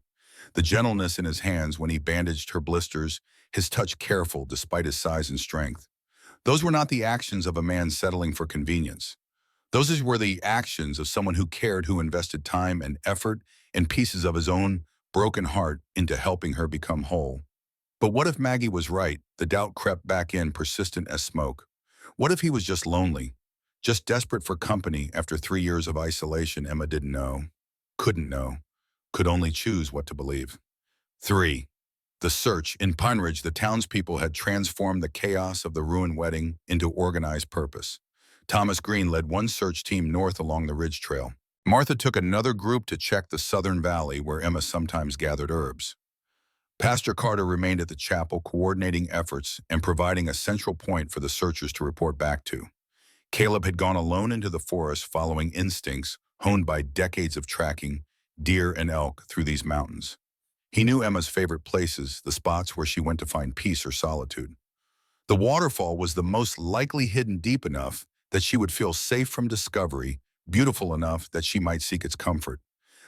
A: The gentleness in his hands when he bandaged her blisters, his touch careful despite his size and strength. Those were not the actions of a man settling for convenience. Those were the actions of someone who cared, who invested time and effort and pieces of his own broken heart into helping her become whole. But what if Maggie was right? The doubt crept back in, persistent as smoke. What if he was just lonely, just desperate for company after 3 years of isolation? Emma didn't know, couldn't know, could only choose what to believe. 3. The search. In Pine Ridge, the townspeople had transformed the chaos of the ruined wedding into organized purpose. Thomas Green led one search team north along the ridge trail. Martha took another group to check the southern valley where Emma sometimes gathered herbs. Pastor Carter remained at the chapel, coordinating efforts and providing a central point for the searchers to report back to. Caleb had gone alone into the forest, following instincts honed by decades of tracking deer and elk through these mountains. He knew Emma's favorite places, the spots where she went to find peace or solitude. The waterfall was the most likely hidden deep enough that she would feel safe from discovery, beautiful enough that she might seek its comfort.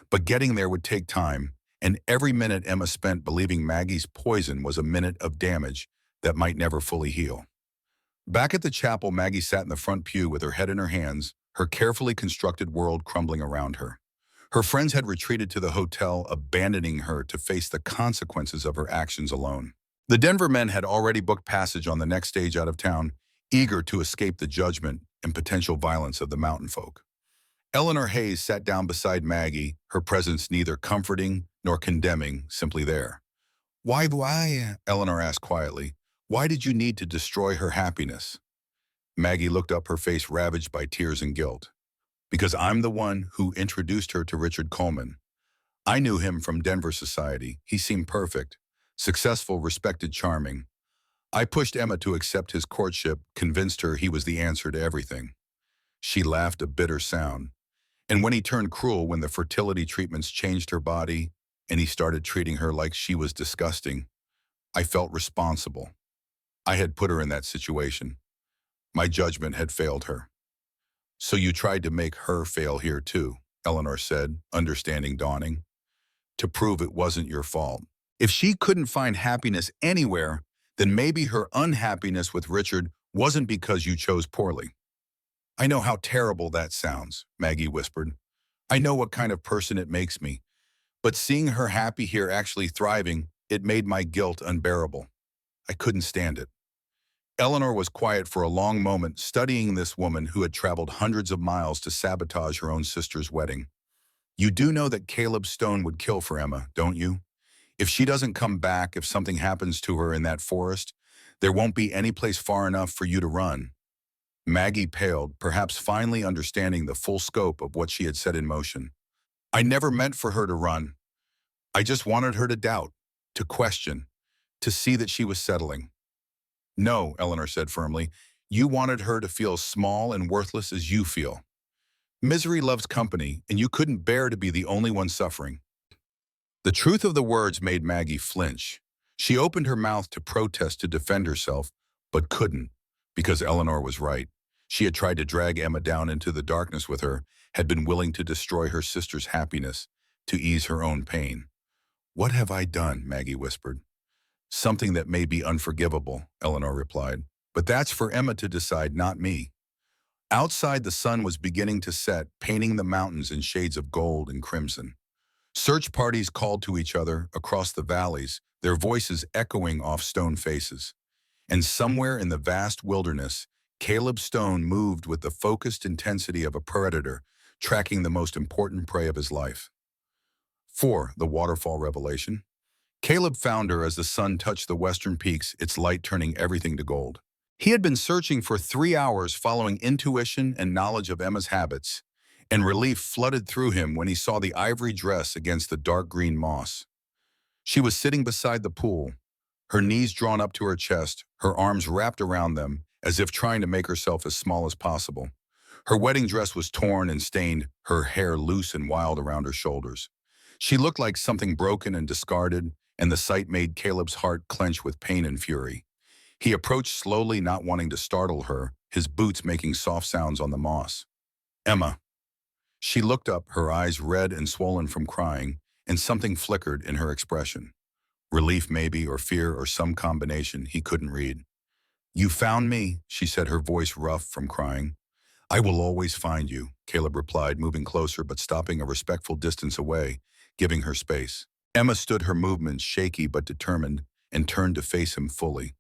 A: But getting there would take time, and every minute Emma spent believing Maggie's poison was a minute of damage that might never fully heal. Back at the chapel, Maggie sat in the front pew with her head in her hands, her carefully constructed world crumbling around her. Her friends had retreated to the hotel, abandoning her to face the consequences of her actions alone. The Denver men had already booked passage on the next stage out of town, eager to escape the judgment and potential violence of the mountain folk. Eleanor Hayes sat down beside Maggie, her presence neither comforting nor condemning, simply there. Why, Eleanor asked quietly. Why did you need to destroy her happiness? Maggie looked up, her face ravaged by tears and guilt. Because I'm the one who introduced her to Richard Coleman. I knew him from Denver society. He seemed perfect, successful, respected, charming. I pushed Emma to accept his courtship, convinced her he was the answer to everything. She laughed, a bitter sound. And when he turned cruel, when the fertility treatments changed her body, and he started treating her like she was disgusting, I felt responsible. I had put her in that situation. My judgment had failed her. So you tried to make her fail here too, Eleanor said, understanding dawning. To prove it wasn't your fault. If she couldn't find happiness anywhere, then maybe her unhappiness with Richard wasn't because you chose poorly. I know how terrible that sounds, Maggie whispered. I know what kind of person it makes me. But seeing her happy here, actually thriving, it made my guilt unbearable. I couldn't stand it. Eleanor was quiet for a long moment, studying this woman who had traveled hundreds of miles to sabotage her own sister's wedding. You do know that Caleb Stone would kill for Emma, don't you? If she doesn't come back, if something happens to her in that forest, there won't be any place far enough for you to run. Maggie paled, perhaps finally understanding the full scope of what she had set in motion. I never meant for her to run. I just wanted her to doubt, to question, to see that she was settling. No, Eleanor said firmly, you wanted her to feel small and worthless as you feel. Misery loves company, and you couldn't bear to be the only one suffering. The truth of the words made Maggie flinch. She opened her mouth to protest, to defend herself, but couldn't, because Eleanor was right. She had tried to drag Emma down into the darkness with her, had been willing to destroy her sister's happiness, to ease her own pain. What have I done? Maggie whispered. Something that may be unforgivable, Eleanor replied. But that's for Emma to decide, not me. Outside, the sun was beginning to set, painting the mountains in shades of gold and crimson. Search parties called to each other across the valleys, their voices echoing off stone faces. And somewhere in the vast wilderness, Caleb Stone moved with the focused intensity of a predator, tracking the most important prey of his life. 4. The waterfall revelation. Caleb found her as the sun touched the western peaks, its light turning everything to gold. He had been searching for 3 hours, following intuition and knowledge of Emma's habits, and relief flooded through him when he saw the ivory dress against the dark green moss. She was sitting beside the pool, her knees drawn up to her chest, her arms wrapped around them, as if trying to make herself as small as possible. Her wedding dress was torn and stained, her hair loose and wild around her shoulders. She looked like something broken and discarded, and the sight made Caleb's heart clench with pain and fury. He approached slowly, not wanting to startle her, his boots making soft sounds on the moss. Emma. She looked up, her eyes red and swollen from crying, and something flickered in her expression. Relief maybe, or fear, or some combination he couldn't read. You found me, she said, her voice rough from crying. I will always find you, Caleb replied, moving closer but stopping a respectful distance away, giving her space. Emma stood, her movements shaky but determined, and turned to face him fully.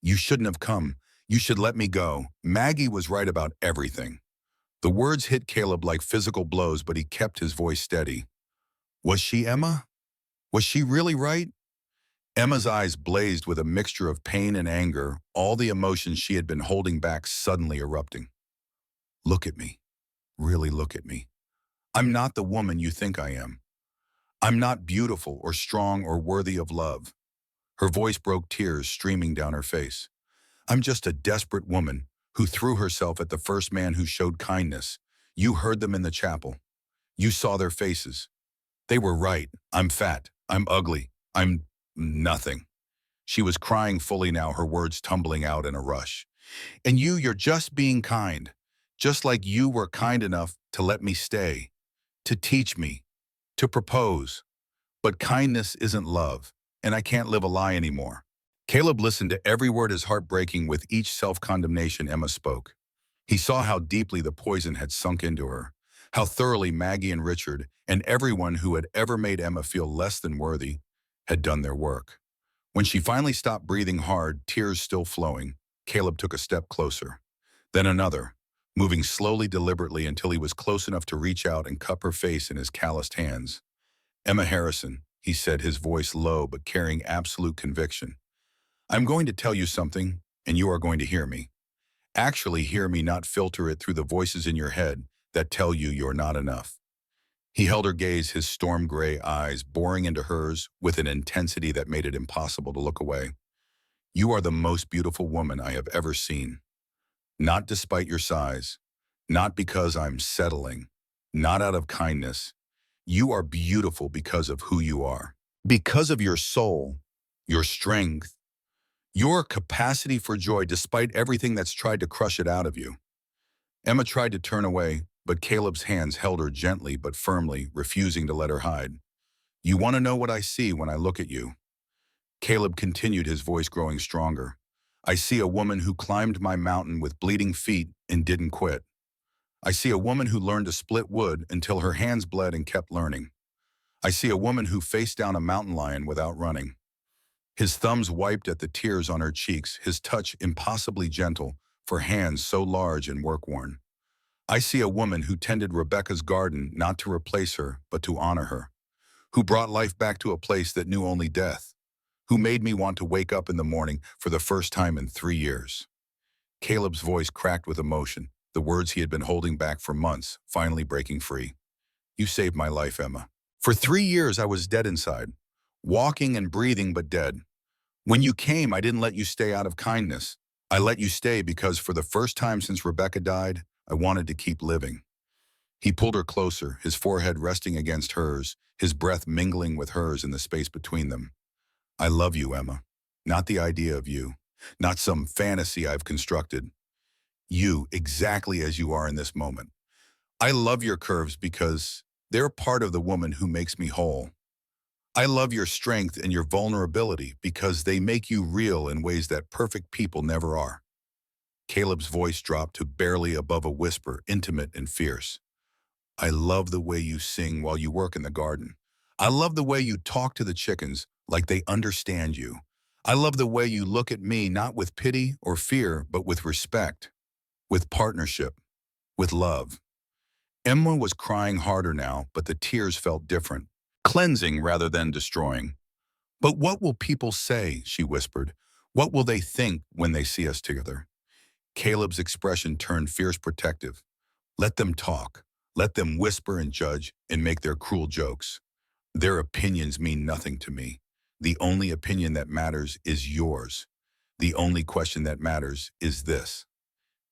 A: You shouldn't have come. You should let me go. Maggie was right about everything. The words hit Caleb like physical blows, but he kept his voice steady. Was she Emma? Was she really right? Emma's eyes blazed with a mixture of pain and anger, all the emotions she had been holding back suddenly erupting. Look at me. Really look at me. I'm not the woman you think I am. I'm not beautiful or strong or worthy of love. Her voice broke, tears streaming down her face. I'm just a desperate woman who threw herself at the first man who showed kindness. You heard them in the chapel. You saw their faces. They were right. I'm fat. I'm ugly. I'm nothing. She was crying fully now, her words tumbling out in a rush. And you're just being kind. Just like you were kind enough to let me stay, to teach me, to propose. But kindness isn't love, and I can't live a lie anymore. Caleb listened to every word as heartbreaking with each self-condemnation Emma spoke. He saw how deeply the poison had sunk into her, how thoroughly Maggie and Richard and everyone who had ever made Emma feel less than worthy had done their work. When she finally stopped breathing hard, tears still flowing, Caleb took a step closer. Then another, moving slowly, deliberately until he was close enough to reach out and cup her face in his calloused hands. Emma Harrison, he said, his voice low but carrying absolute conviction. I'm going to tell you something, and you are going to hear me. Actually hear me, not filter it through the voices in your head that tell you you're not enough. He held her gaze, his storm gray eyes boring into hers with an intensity that made it impossible to look away. You are the most beautiful woman I have ever seen. Not despite your size, not because I'm settling, not out of kindness. You are beautiful because of who you are. Because of your soul, your strength, your capacity for joy despite everything that's tried to crush it out of you. Emma tried to turn away, but Caleb's hands held her gently but firmly, refusing to let her hide. You want to know what I see when I look at you? Caleb continued, his voice growing stronger. I see a woman who climbed my mountain with bleeding feet and didn't quit. I see a woman who learned to split wood until her hands bled and kept learning. I see a woman who faced down a mountain lion without running. His thumbs wiped at the tears on her cheeks, his touch impossibly gentle for hands so large and work-worn. I see a woman who tended Rebecca's garden not to replace her, but to honor her, who brought life back to a place that knew only death, who made me want to wake up in the morning for the first time in 3 years. Caleb's voice cracked with emotion, the words he had been holding back for months, finally breaking free. You saved my life, Emma. For 3 years, I was dead inside, walking and breathing, but dead. When you came, I didn't let you stay out of kindness. I let you stay because for the first time since Rebecca died, I wanted to keep living. He pulled her closer, his forehead resting against hers, his breath mingling with hers in the space between them. I love you, Emma. Not the idea of you, not some fantasy I've constructed. You, exactly as you are in this moment. I love your curves because they're part of the woman who makes me whole. I love your strength and your vulnerability because they make you real in ways that perfect people never are. Caleb's voice dropped to barely above a whisper, intimate and fierce. I love the way you sing while you work in the garden. I love the way you talk to the chickens like they understand you. I love the way you look at me not with pity or fear, but with respect, with partnership, with love. Emma was crying harder now, but the tears felt different, cleansing rather than destroying. But what will people say, she whispered. What will they think when they see us together? Caleb's expression turned fierce protective. Let them talk. Let them whisper and judge and make their cruel jokes. Their opinions mean nothing to me. The only opinion that matters is yours. The only question that matters is this.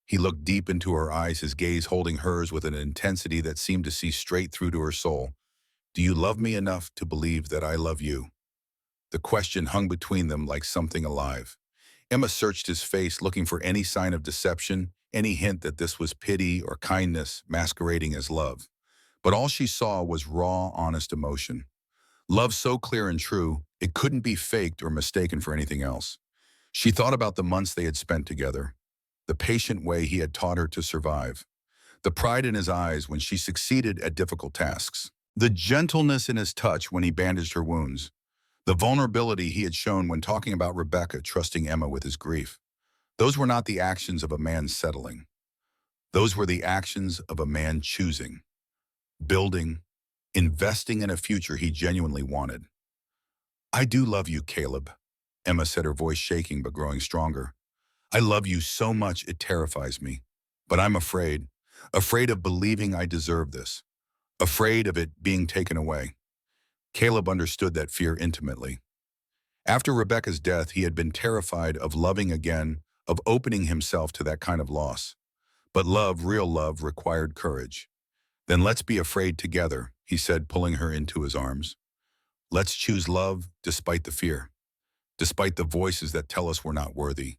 A: He looked deep into her eyes, his gaze holding hers with an intensity that seemed to see straight through to her soul. Do you love me enough to believe that I love you? The question hung between them like something alive. Emma searched his face, looking for any sign of deception, any hint that this was pity or kindness masquerading as love. But all she saw was raw, honest emotion. Love so clear and true, it couldn't be faked or mistaken for anything else. She thought about the months they had spent together, the patient way he had taught her to survive, the pride in his eyes when she succeeded at difficult tasks, the gentleness in his touch when he bandaged her wounds, the vulnerability he had shown when talking about Rebecca, trusting Emma with his grief. Those were not the actions of a man settling. Those were the actions of a man choosing, building, investing in a future he genuinely wanted. I do love you, Caleb, Emma said, her voice shaking but growing stronger. I love you so much it terrifies me. But I'm afraid. Afraid of believing I deserve this. Afraid of it being taken away. Caleb understood that fear intimately. After Rebecca's death, he had been terrified of loving again, of opening himself to that kind of loss. But love, real love, required courage. Then let's be afraid together, he said, pulling her into his arms. Let's choose love despite the fear, despite the voices that tell us we're not worthy,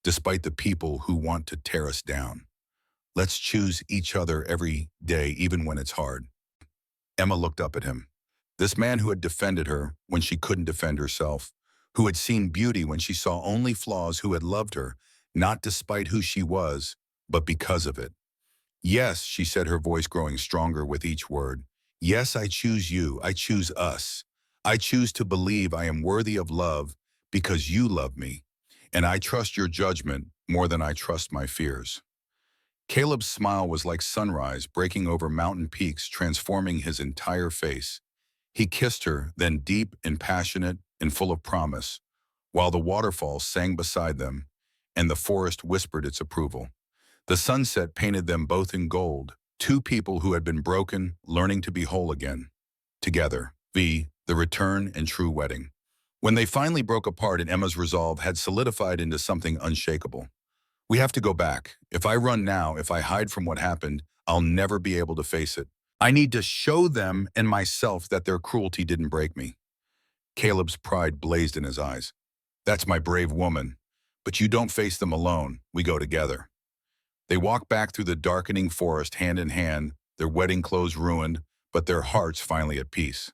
A: despite the people who want to tear us down. Let's choose each other every day, even when it's hard. Emma looked up at him. This man who had defended her when she couldn't defend herself, who had seen beauty when she saw only flaws, who had loved her, not despite who she was, but because of it. Yes, she said, her voice growing stronger with each word. Yes, I choose you. I choose us. I choose to believe I am worthy of love because you love me, and I trust your judgment more than I trust my fears. Caleb's smile was like sunrise breaking over mountain peaks, transforming his entire face. He kissed her, then deep and passionate and full of promise, while the waterfall sang beside them and the forest whispered its approval. The sunset painted them both in gold, two people who had been broken, learning to be whole again. Together, the return and true wedding. When they finally broke apart and Emma's resolve had solidified into something unshakable. We have to go back. If I run now, if I hide from what happened, I'll never be able to face it. I need to show them and myself that their cruelty didn't break me. Caleb's pride blazed in his eyes. That's my brave woman. But you don't face them alone. We go together. They walked back through the darkening forest hand in hand, their wedding clothes ruined, but their hearts finally at peace.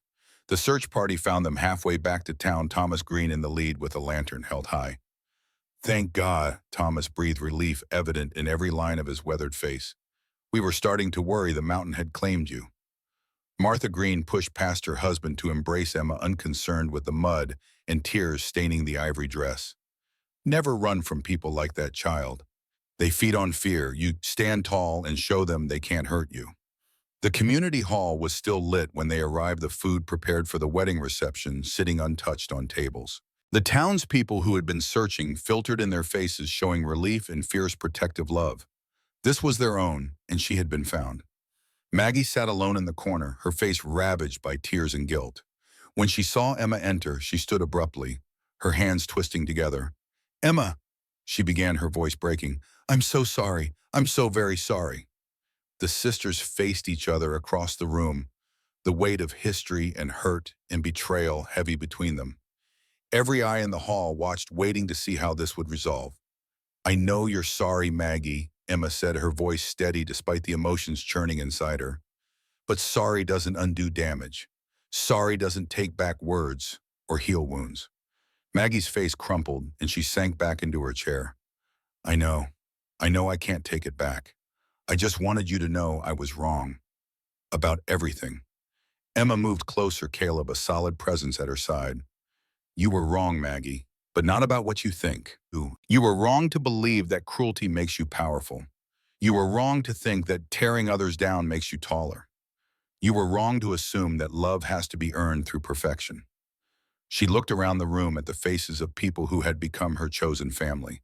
A: The search party found them halfway back to town, Thomas Green in the lead with a lantern held high. Thank God, Thomas breathed, relief evident in every line of his weathered face. We were starting to worry the mountain had claimed you. Martha Green pushed past her husband to embrace Emma, unconcerned with the mud and tears staining the ivory dress. Never run from people like that, child. They feed on fear. You stand tall and show them they can't hurt you. The community hall was still lit when they arrived, the food prepared for the wedding reception sitting untouched on tables. The townspeople who had been searching filtered in their faces, showing relief and fierce protective love. This was their own, and she had been found. Maggie sat alone in the corner, her face ravaged by tears and guilt. When she saw Emma enter, she stood abruptly, her hands twisting together. Emma, she began, her voice breaking. I'm so sorry. I'm so very sorry. The sisters faced each other across the room, the weight of history and hurt and betrayal heavy between them. Every eye in the hall watched, waiting to see how this would resolve. I know you're sorry, Maggie, Emma said, her voice steady despite the emotions churning inside her. But sorry doesn't undo damage. Sorry doesn't take back words or heal wounds. Maggie's face crumpled and she sank back into her chair. I know I can't take it back. I just wanted you to know I was wrong. About everything. Emma moved closer, Caleb a solid presence at her side. You were wrong, Maggie, but not about what you think. You were wrong to believe that cruelty makes you powerful. You were wrong to think that tearing others down makes you taller. You were wrong to assume that love has to be earned through perfection. She looked around the room at the faces of people who had become her chosen family.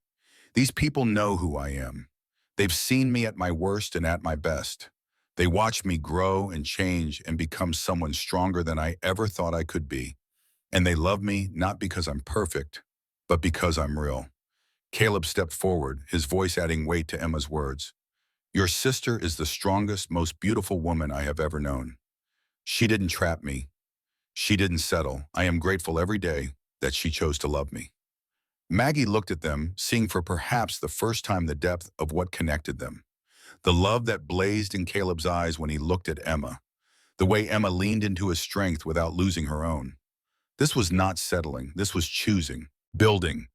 A: These people know who I am. They've seen me at my worst and at my best. They watch me grow and change and become someone stronger than I ever thought I could be. And they love me not because I'm perfect, but because I'm real. Caleb stepped forward, his voice adding weight to Emma's words. Your sister is the strongest, most beautiful woman I have ever known. She didn't trap me. She didn't settle. I am grateful every day that she chose to love me. Maggie looked at them, seeing for perhaps the first time the depth of what connected them. The love that blazed in Caleb's eyes when he looked at Emma. The way Emma leaned into his strength without losing her own. This was not settling. This was choosing, building,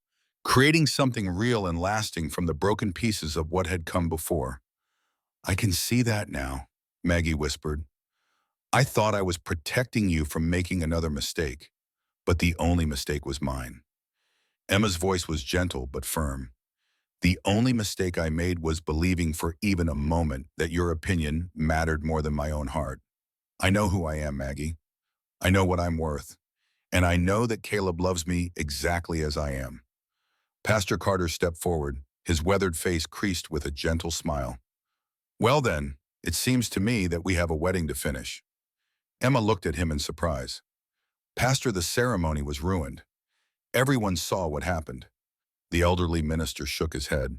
A: creating something real and lasting from the broken pieces of what had come before. I can see that now, Maggie whispered. I thought I was protecting you from making another mistake, but the only mistake was mine. Emma's voice was gentle but firm. The only mistake I made was believing for even a moment that your opinion mattered more than my own heart. I know who I am, Maggie. I know what I'm worth. And I know that Caleb loves me exactly as I am. Pastor Carter stepped forward, his weathered face creased with a gentle smile. Well then, it seems to me that we have a wedding to finish. Emma looked at him in surprise. Pastor, the ceremony was ruined. Everyone saw what happened. The elderly minister shook his head.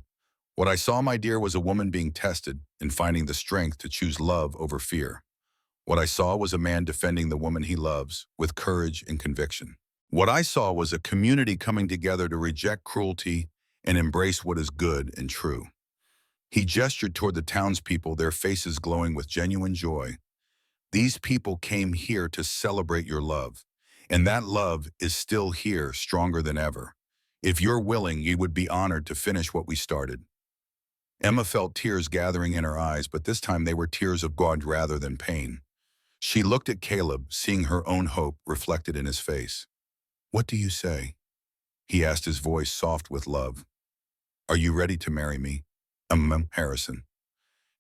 A: What I saw, my dear, was a woman being tested and finding the strength to choose love over fear. What I saw was a man defending the woman he loves with courage and conviction. What I saw was a community coming together to reject cruelty and embrace what is good and true. He gestured toward the townspeople, their faces glowing with genuine joy. These people came here to celebrate your love, and that love is still here, stronger than ever. If you're willing, you would be honored to finish what we started. Emma felt tears gathering in her eyes, but this time they were tears of God rather than pain. She looked at Caleb, seeing her own hope reflected in his face. What do you say? He asked, his voice soft with love. Are you ready to marry me? Harrison.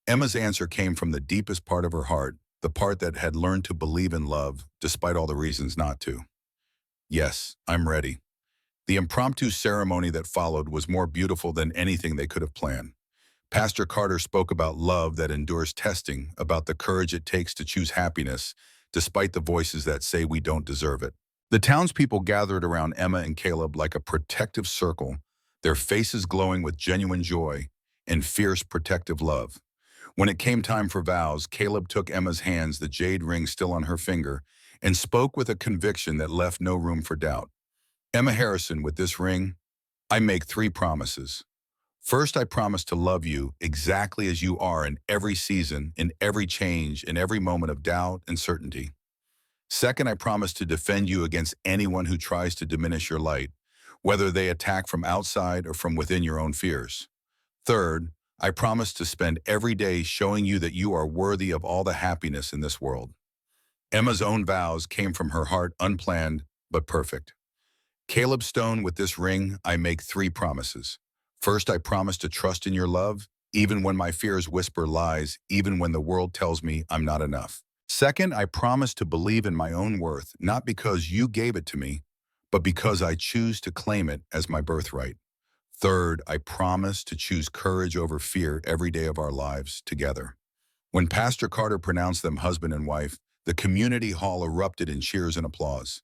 A: Emma's answer came from the deepest part of her heart, the part that had learned to believe in love, despite all the reasons not to. Yes, I'm ready. The impromptu ceremony that followed was more beautiful than anything they could have planned. Pastor Carter spoke about love that endures testing, about the courage it takes to choose happiness, despite the voices that say we don't deserve it. The townspeople gathered around Emma and Caleb like a protective circle, their faces glowing with genuine joy and fierce protective love. When it came time for vows, Caleb took Emma's hands, the jade ring still on her finger, and spoke with a conviction that left no room for doubt. Emma Harrison, with this ring, I make 3 promises. First, I promise to love you exactly as you are in every season, in every change, in every moment of doubt and certainty. Second, I promise to defend you against anyone who tries to diminish your light, whether they attack from outside or from within your own fears. Third, I promise to spend every day showing you that you are worthy of all the happiness in this world. Emma's own vows came from her heart, unplanned but perfect. Caleb Stone, with this ring, I make 3 promises. First, I promise to trust in your love, even when my fears whisper lies, even when the world tells me I'm not enough. Second, I promise to believe in my own worth, not because you gave it to me, but because I choose to claim it as my birthright. Third, I promise to choose courage over fear every day of our lives together. When Pastor Carter pronounced them husband and wife, the community hall erupted in cheers and applause.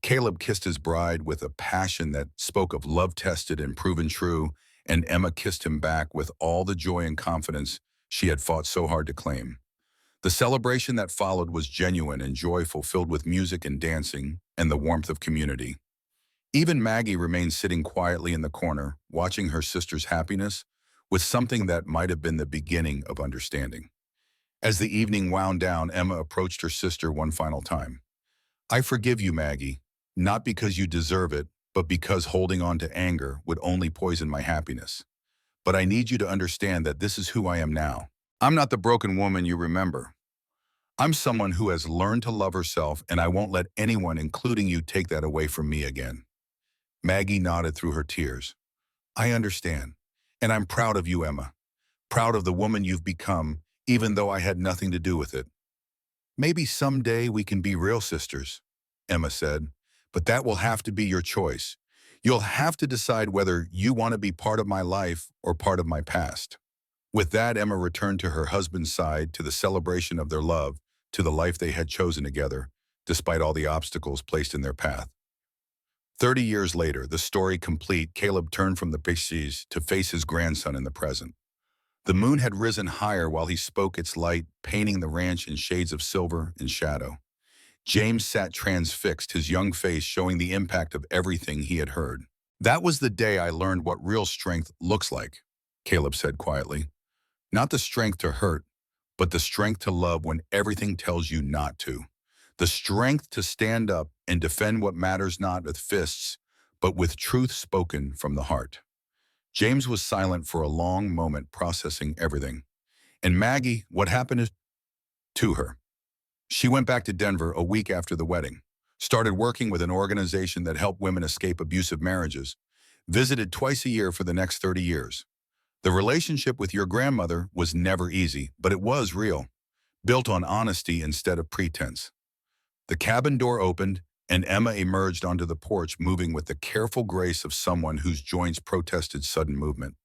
A: Caleb kissed his bride with a passion that spoke of love tested and proven true, and Emma kissed him back with all the joy and confidence she had fought so hard to claim. The celebration that followed was genuine and joyful, filled with music and dancing and the warmth of community. Even Maggie remained sitting quietly in the corner, watching her sister's happiness with something that might have been the beginning of understanding. As the evening wound down, Emma approached her sister one final time. I forgive you, Maggie, not because you deserve it, but because holding on to anger would only poison my happiness. But I need you to understand that this is who I am now. I'm not the broken woman you remember. I'm someone who has learned to love herself, and I won't let anyone, including you, take that away from me again. Maggie nodded through her tears. I understand, and I'm proud of you, Emma. Proud of the woman you've become, even though I had nothing to do with it. Maybe someday we can be real sisters, Emma said, but that will have to be your choice. You'll have to decide whether you want to be part of my life or part of my past. With that, Emma returned to her husband's side, to the celebration of their love, to the life they had chosen together, despite all the obstacles placed in their path. 30 years later, the story complete, Caleb turned from the Pixies to face his grandson in the present. The moon had risen higher while he spoke, its light painting the ranch in shades of silver and shadow. James sat transfixed, his young face showing the impact of everything he had heard. That was the day I learned what real strength looks like, Caleb said quietly. Not the strength to hurt, but the strength to love when everything tells you not to. The strength to stand up and defend what matters, not with fists, but with truth spoken from the heart. James was silent for a long moment, processing everything. And Maggie, what happened to her? She went back to Denver a week after the wedding, started working with an organization that helped women escape abusive marriages, visited twice a year for the next 30 years. The relationship with your grandmother was never easy, but it was real, built on honesty instead of pretense. The cabin door opened, and Emma emerged onto the porch, moving with the careful grace of someone whose joints protested sudden movement.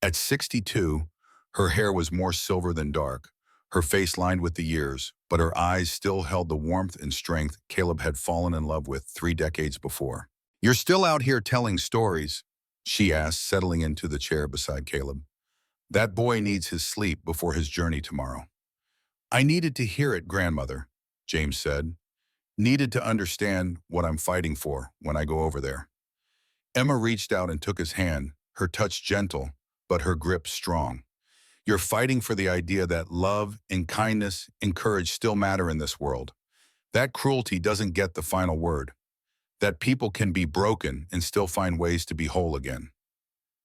A: At 62, her hair was more silver than dark, her face lined with the years, but her eyes still held the warmth and strength Caleb had fallen in love with 3 decades before. "You're still out here telling stories?" she asked, settling into the chair beside Caleb. "That boy needs his sleep before his journey tomorrow." "I needed to hear it, grandmother," James said. "Needed to understand what I'm fighting for when I go over there." Emma reached out and took his hand, her touch gentle, but her grip strong. "You're fighting for the idea that love and kindness and courage still matter in this world. That cruelty doesn't get the final word. That people can be broken and still find ways to be whole again."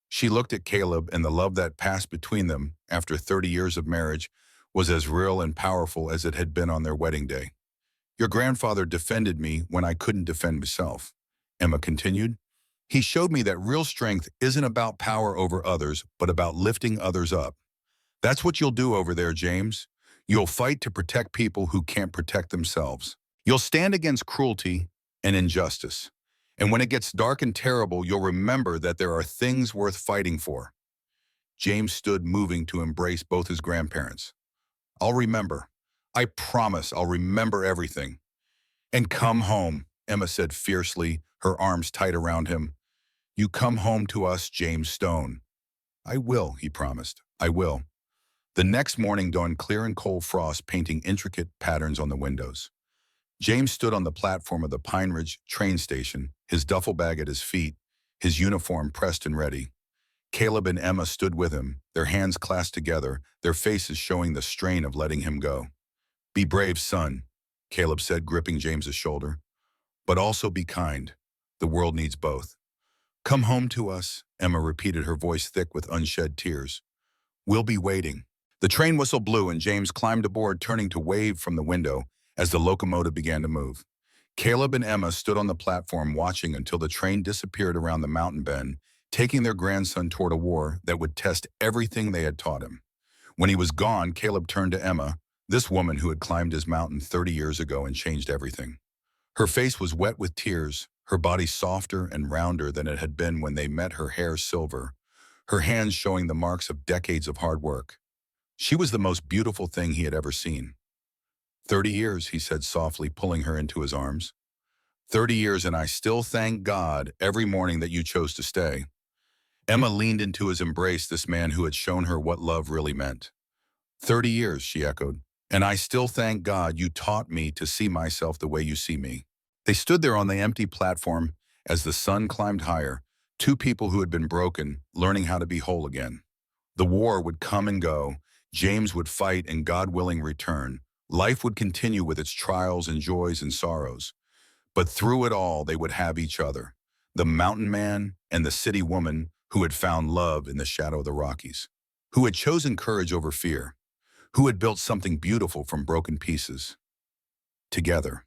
A: She looked at Caleb, and the love that passed between them after 30 years of marriage was as real and powerful as it had been on their wedding day. "Your grandfather defended me when I couldn't defend myself," Emma continued. "He showed me that real strength isn't about power over others, but about lifting others up. That's what you'll do over there, James. You'll fight to protect people who can't protect themselves. You'll stand against cruelty and injustice. And when it gets dark and terrible, you'll remember that there are things worth fighting for." James stood, moving to embrace both his grandparents. "I'll remember. I promise I'll remember everything." "And come home," Emma said fiercely, her arms tight around him. "You come home to us, James Stone." "I will," he promised. "I will." The next morning dawned clear and cold frost painting intricate patterns on the windows. James stood on the platform of the Pine Ridge train station, his duffel bag at his feet, his uniform pressed and ready. Caleb and Emma stood with him, their hands clasped together, their faces showing the strain of letting him go. "Be brave, son," Caleb said, gripping James's shoulder. "But also be kind. The world needs both." "Come home to us," Emma repeated, her voice thick with unshed tears. "We'll be waiting." The train whistle blew, and James climbed aboard, turning to wave from the window as the locomotive began to move. Caleb and Emma stood on the platform watching until the train disappeared around the mountain bend, taking their grandson toward a war that would test everything they had taught him. When he was gone, Caleb turned to Emma, this woman who had climbed his mountain 30 years ago and changed everything. Her face was wet with tears, her body softer and rounder than it had been when they met, her hair silver, her hands showing the marks of decades of hard work. She was the most beautiful thing he had ever seen. 30 years, he said softly, pulling her into his arms. 30 years, and I still thank God every morning that you chose to stay. Emma leaned into his embrace, this man who had shown her what love really meant. 30 years, she echoed, and I still thank God you taught me to see myself the way you see me. They stood there on the empty platform as the sun climbed higher, two people who had been broken, learning how to be whole again. The war would come and go. James would fight and, God willing, return. Life would continue with its trials and joys and sorrows. But through it all, they would have each other, the mountain man and the city woman who had found love in the shadow of the Rockies, who had chosen courage over fear, who had built something beautiful from broken pieces. Together.